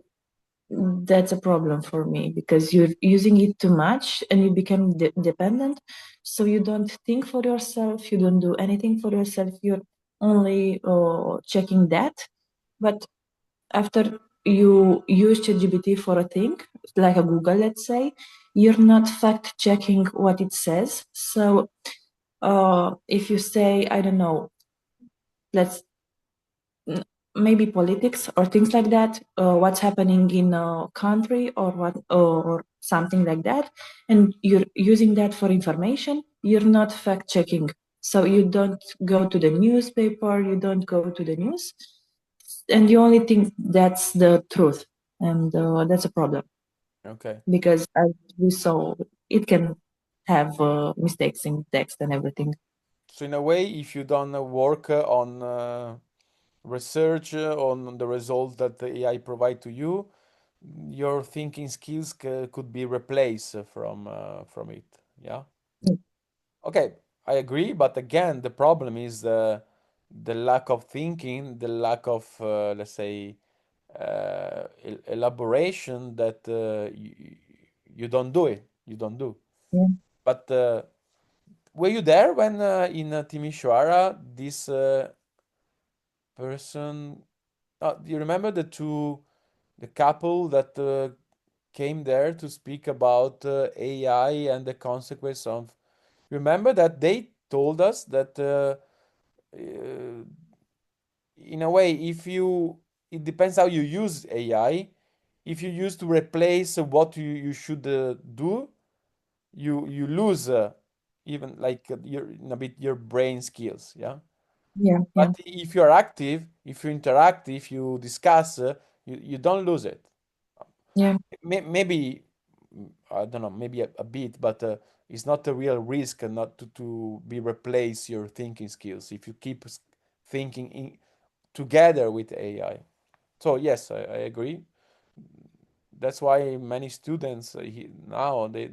Speaker 3: that's a problem for me because you're using it too much and you become dependent. So you don't think for yourself, you don't do anything for yourself, you're only checking that. But after you use ChatGPT for a thing, like a Google, let's say, you're not fact checking what it says. So if you say, I don't know, let's maybe politics or things like that, what's happening in a country or what or something like that, and you're using that for information, you're not fact checking. So you don't go to the newspaper, you don't go to the news, and you only think that's the truth, and that's a problem
Speaker 1: Okay.
Speaker 3: because as we saw, it can have mistakes in text and everything.
Speaker 1: So in a way, if you don't work on research on the results that the AI provide to you, your thinking skills could be replaced from it. Yeah. Okay, I agree, but again, the problem is the lack of thinking, the lack of let's say elaboration that you don't do it. You don't do.
Speaker 3: Yeah.
Speaker 1: But were you there when in Timisoara this person? Do you remember the couple that came there to speak about AI and the consequence of? Remember that they told us that in a way, if you it depends how you use AI. If you use to replace what you should do, you lose even like your in a bit your brain skills. Yeah.
Speaker 3: Yeah, yeah,
Speaker 1: But if you're active, if you interact, if you discuss, you don't lose it.
Speaker 3: yeah,
Speaker 1: Maybe I don't know, maybe a bit, but it's not a real risk and not to be replace your thinking skills if you keep thinking together with AI. So yes, I agree. That's why many students now they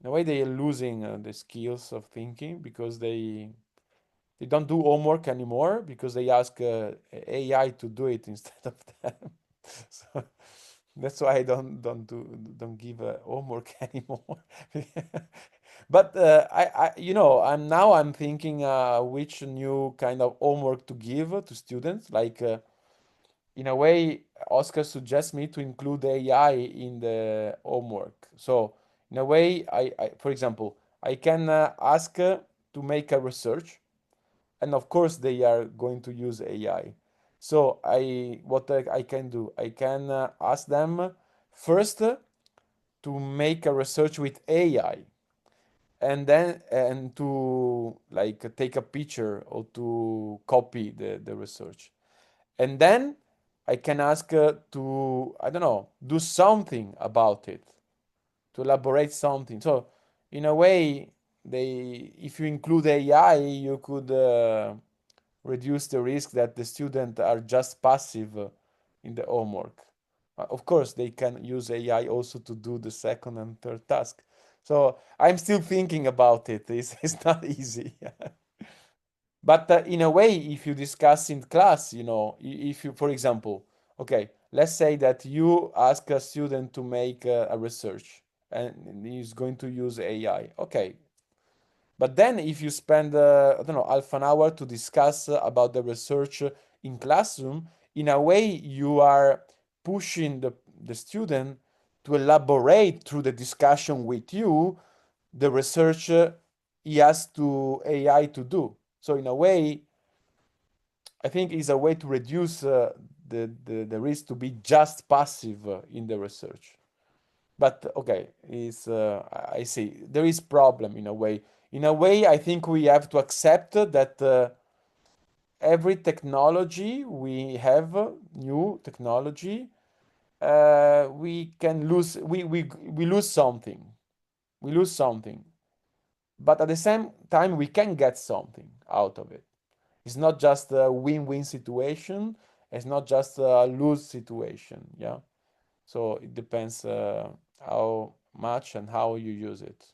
Speaker 1: in a way they are losing the skills of thinking because they don't do homework anymore because they ask AI to do it instead of them. So that's why I don't give homework anymore. But I'm thinking which new kind of homework to give to students. Like in a way, Oscar suggests me to include AI in the homework. So in a way, for example, I can ask to make a research, and of course they are going to use AI. So I can do, I can ask them first to make a research with AI, and then and to like take a picture or to copy the research, and then I can ask to, I don't know, do something about it, to elaborate something. So in a way, if you include AI, you could reduce the risk that the students are just passive in the homework. Of course, they can use AI also to do the second and third task. So I'm still thinking about it. It's not easy. But in a way, if you discuss in class, if you, for example, okay, let's say that you ask a student to make a research and he's going to use AI. Okay, but then if you spend, I don't know, half an hour to discuss about the research in classroom, in a way you are pushing the student to elaborate through the discussion with you the research he has to AI to do. So in a way, I think it's a way to reduce the risk to be just passive in the research. But okay, is I see there is problem in a way. In a way, I think we have to accept that every technology we have, new technology, we can lose. We lose something. We lose something. But at the same time, we can get something out of it. It's not just a win-win situation. It's not just a lose situation. Yeah. So it depends how much and how you use it.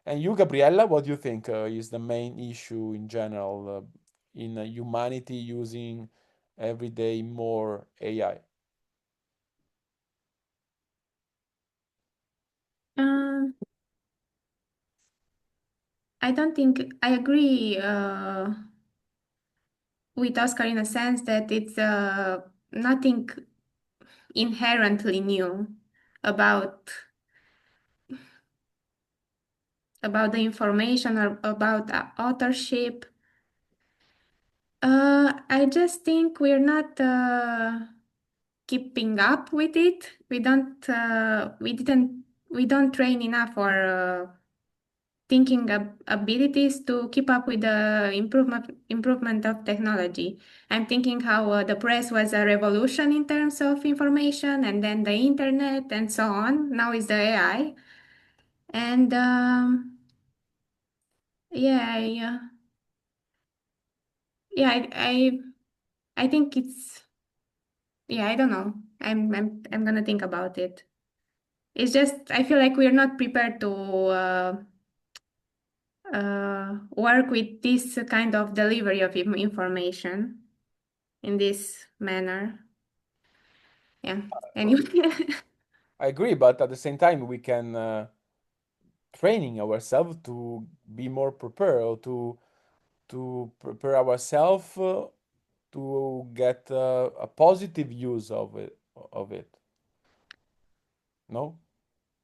Speaker 1: And you, Gabriella, what do you think is the main issue in general in humanity using every day more AI?
Speaker 2: Uh, I don't think I agree with Oscar in a sense that it's nothing inherently new about the information or about authorship. I just think we're not keeping up with it. We don't train enough for thinking abilities to keep up with the improvement of technology. I'm thinking how the press was a revolution in terms of information, and then the internet and so on. Now is the AI, and yeah, yeah, I think it's yeah. I don't know. I'm gonna think about it. It's just I feel like we're not prepared to work with this kind of delivery of information in this manner. Yeah. Anyway.
Speaker 1: I agree, but at the same time, we can training ourselves to be more prepared or to prepare ourselves to get a positive use of it. No?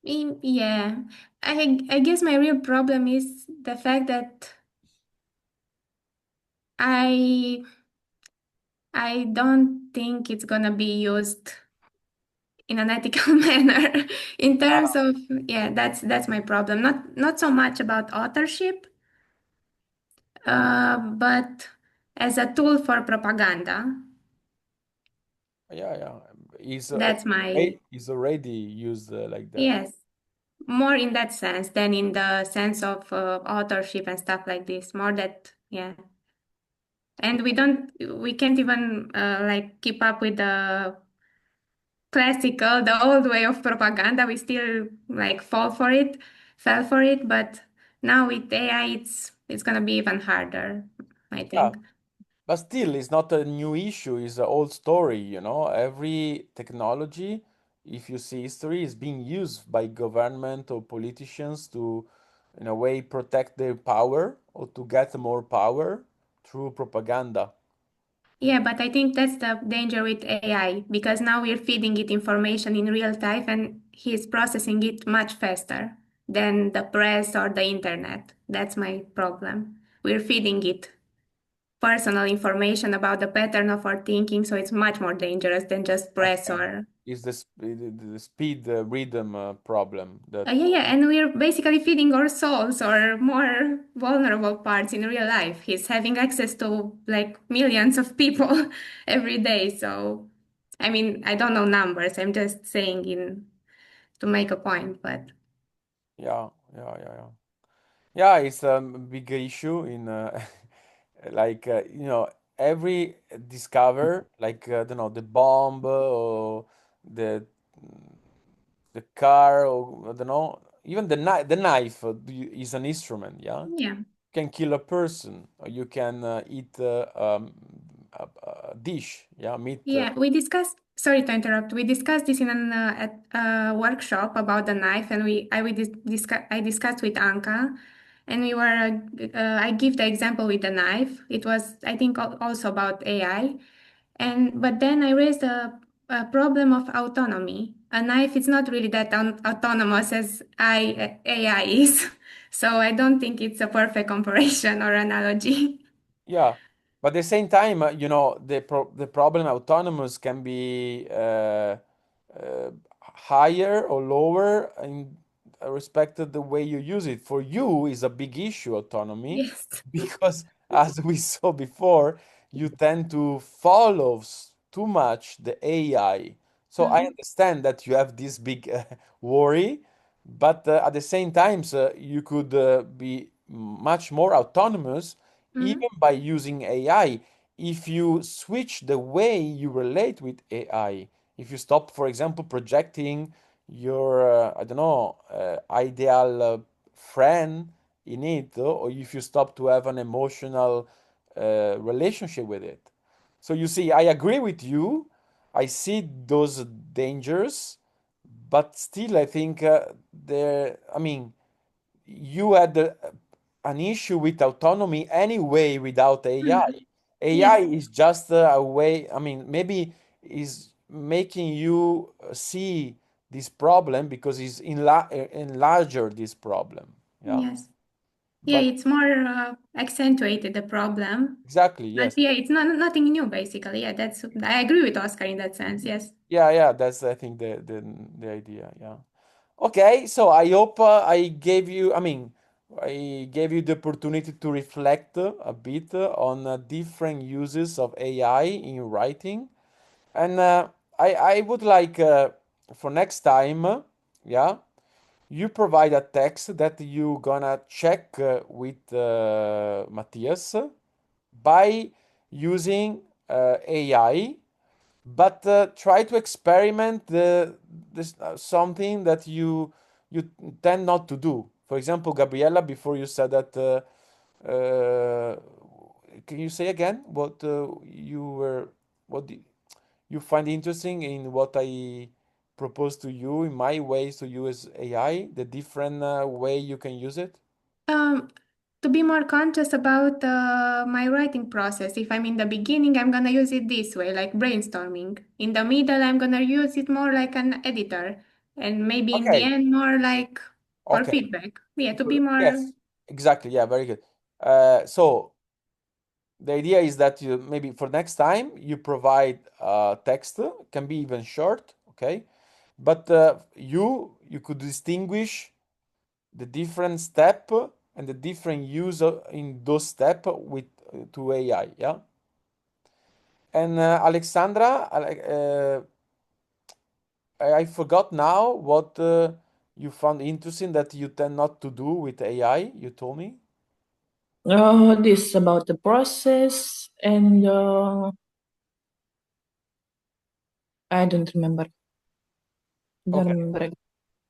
Speaker 2: Yeah. I guess my real problem is the fact that I I don't think it's gonna be used in an ethical manner in terms of yeah, that's my problem. Not so much about authorship, but as a tool for propaganda.
Speaker 1: Yeah,
Speaker 2: That's my,
Speaker 1: is already used like that.
Speaker 2: yes, more in that sense than in the sense of authorship and stuff like this. More that, yeah. And we can't even like keep up with the classical, the old way of propaganda. We still like fell for it, but now with AI, it's gonna be even harder, I
Speaker 1: Yeah,
Speaker 2: think.
Speaker 1: but still, it's not a new issue, it's an old story, you know. Every technology, if you see history, is being used by government or politicians to, in a way, protect their power or to get more power through propaganda.
Speaker 2: Yeah, but I think that's the danger with AI because now we're feeding it information in real time and he's processing it much faster than the press or the internet. That's my problem. We're feeding it personal information about the pattern of our thinking, so it's much more dangerous than just press
Speaker 1: Okay.
Speaker 2: or.
Speaker 1: Is the speed rhythm problem that
Speaker 2: Yeah, yeah, and we're basically feeding our souls or more vulnerable parts in real life. He's having access to like millions of people every day. So, I mean, I don't know numbers. I'm just saying in to make a point, but
Speaker 1: yeah, yeah. Yeah, it's a big issue in like you know, every discover like I don't know, the bomb or the the car or I don't know, even the knife is an instrument, yeah,
Speaker 2: yeah.
Speaker 1: can kill a person or you can eat a dish, yeah, meat.
Speaker 2: Yeah, we discussed, sorry to interrupt. We discussed this in at a workshop about the knife, and I discussed with Anka, and we were I give the example with the knife. It was I think also about AI, and but then I raised a problem of autonomy. A knife is not really that autonomous as AI is, so I don't think it's a perfect comparison or analogy.
Speaker 1: Yeah, but at the same time, you know, the problem autonomous can be higher or lower in respect to the way you use it. For you is a big issue, autonomy,
Speaker 2: Yes.
Speaker 1: because as we saw before, you tend to follow too much the AI. So I
Speaker 2: Mhm.
Speaker 1: understand that you have this big worry, but at the same time, you could be much more autonomous even
Speaker 2: Mhm.
Speaker 1: by using AI. If you switch the way you relate with AI, if you stop, for example, projecting your, I don't know, ideal friend in it, or if you stop to have an emotional relationship with it. So you see, I agree with you. I see those dangers, but still, I think I mean, you had an issue with autonomy anyway without AI.
Speaker 2: Mhm.
Speaker 1: AI
Speaker 2: Yes.
Speaker 1: is just a way, I mean, maybe is making you see this problem because it's enlarger this problem. Yeah.
Speaker 2: Yes. Yeah,
Speaker 1: But
Speaker 2: it's more accentuated the problem.
Speaker 1: exactly,
Speaker 2: But
Speaker 1: yes.
Speaker 2: yeah, it's not nothing new basically. Yeah, that's I agree with Oscar in that sense. Yes.
Speaker 1: Yeah, that's I think the idea. Yeah. Okay, so I hope I gave you, I mean, I gave you the opportunity to reflect a bit on different uses of AI in writing. And I would like for next time, yeah, you provide a text that you gonna check with Matthias by using AI, but try to experiment this something that you tend not to do. For example, Gabriella, before you said that, can you say again what you were what you find interesting in what I proposed to you in my ways to use AI, the different way you can use it?
Speaker 2: Um, to be more conscious about my writing process. If I'm in the beginning, I'm gonna use it this way, like brainstorming. In the middle, I'm gonna use it more like an editor, and maybe in the
Speaker 1: Okay,
Speaker 2: end, more like for
Speaker 1: okay.
Speaker 2: feedback. Yeah, to be more.
Speaker 1: Yes, exactly. Yeah, very good. So the idea is that you maybe for next time you provide text, can be even short, okay? But you could distinguish the different step and the different use in those step with to AI, yeah? And Alexandra, I forgot now what you found interesting that you tend not to do with AI, you told me.
Speaker 3: This about the process, and I don't remember. Don't
Speaker 1: Okay.
Speaker 3: remember it.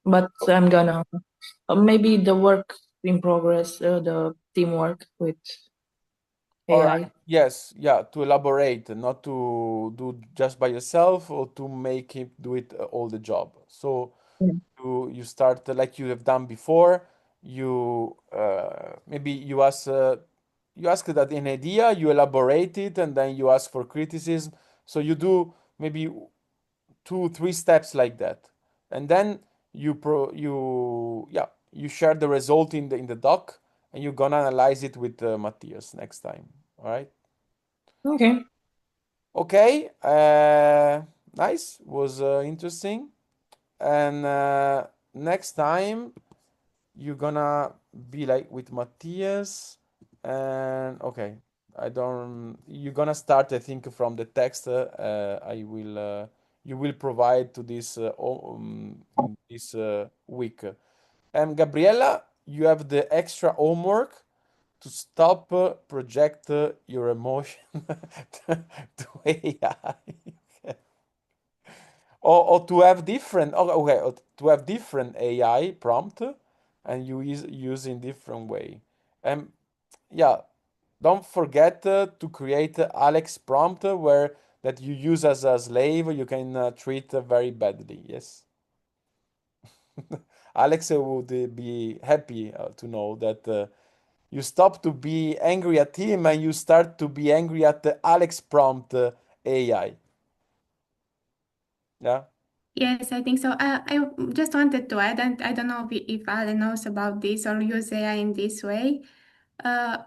Speaker 3: But I'm gonna maybe the work in progress, the teamwork with
Speaker 1: All
Speaker 3: AI.
Speaker 1: right. Yes, yeah, to elaborate, not to do just by yourself or to make him do it all the job. So
Speaker 3: Yeah.
Speaker 1: you start like you have done before. You maybe you ask that an idea, you elaborate it, and then you ask for criticism. So you do maybe 2, 3 steps like that, and then you share the result in the doc, and you're gonna analyze it with Matthias next time. All right.
Speaker 3: Okay.
Speaker 1: Okay. Nice. Was interesting. And next time you're gonna be like with Matthias, and okay, I don't. You're gonna start, I think, from the text. I will. You will provide to this week. And Gabriella, you have the extra homework to stop project your emotion to AI. Or to have different or to have different AI prompt and you use in different way. And yeah, don't forget to create Alex prompt where that you use as a slave you can treat very badly. Yes. Alex would be happy to know that you stop to be angry at him and you start to be angry at the Alex prompt AI. Yeah.
Speaker 2: Yes, I think so. I just wanted to add, and I don't know if Alan knows about this or use AI in this way. Uh,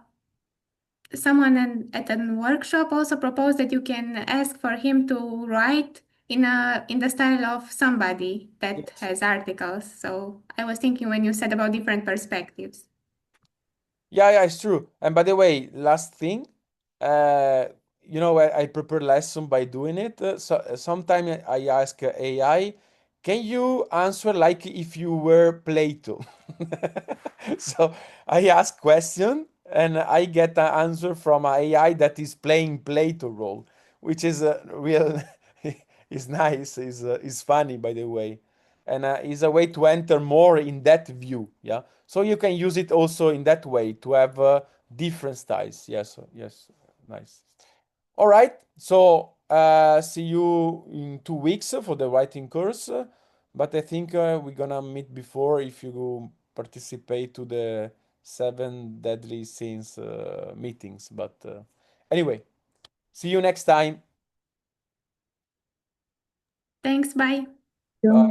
Speaker 2: Someone at a workshop also proposed that you can ask for him to write in the style of somebody that
Speaker 1: Yes.
Speaker 2: has articles. So I was thinking when you said about different perspectives.
Speaker 1: Yeah, it's true. And by the way, last thing, uh, I prepare lesson by doing it. So sometimes I ask AI, can you answer like if you were Plato? So I ask question and I get an answer from AI that is playing Plato role, which is a real is nice, is funny by the way, and is a way to enter more in that view. Yeah, so you can use it also in that way to have different styles. Yes, yes, nice. All right, so see you in 2 weeks for the writing course, but I think we're gonna meet before if you participate to the 7 deadly sins meetings. But anyway, see you next time.
Speaker 2: Thanks, bye.
Speaker 1: Bye.
Speaker 3: Bye.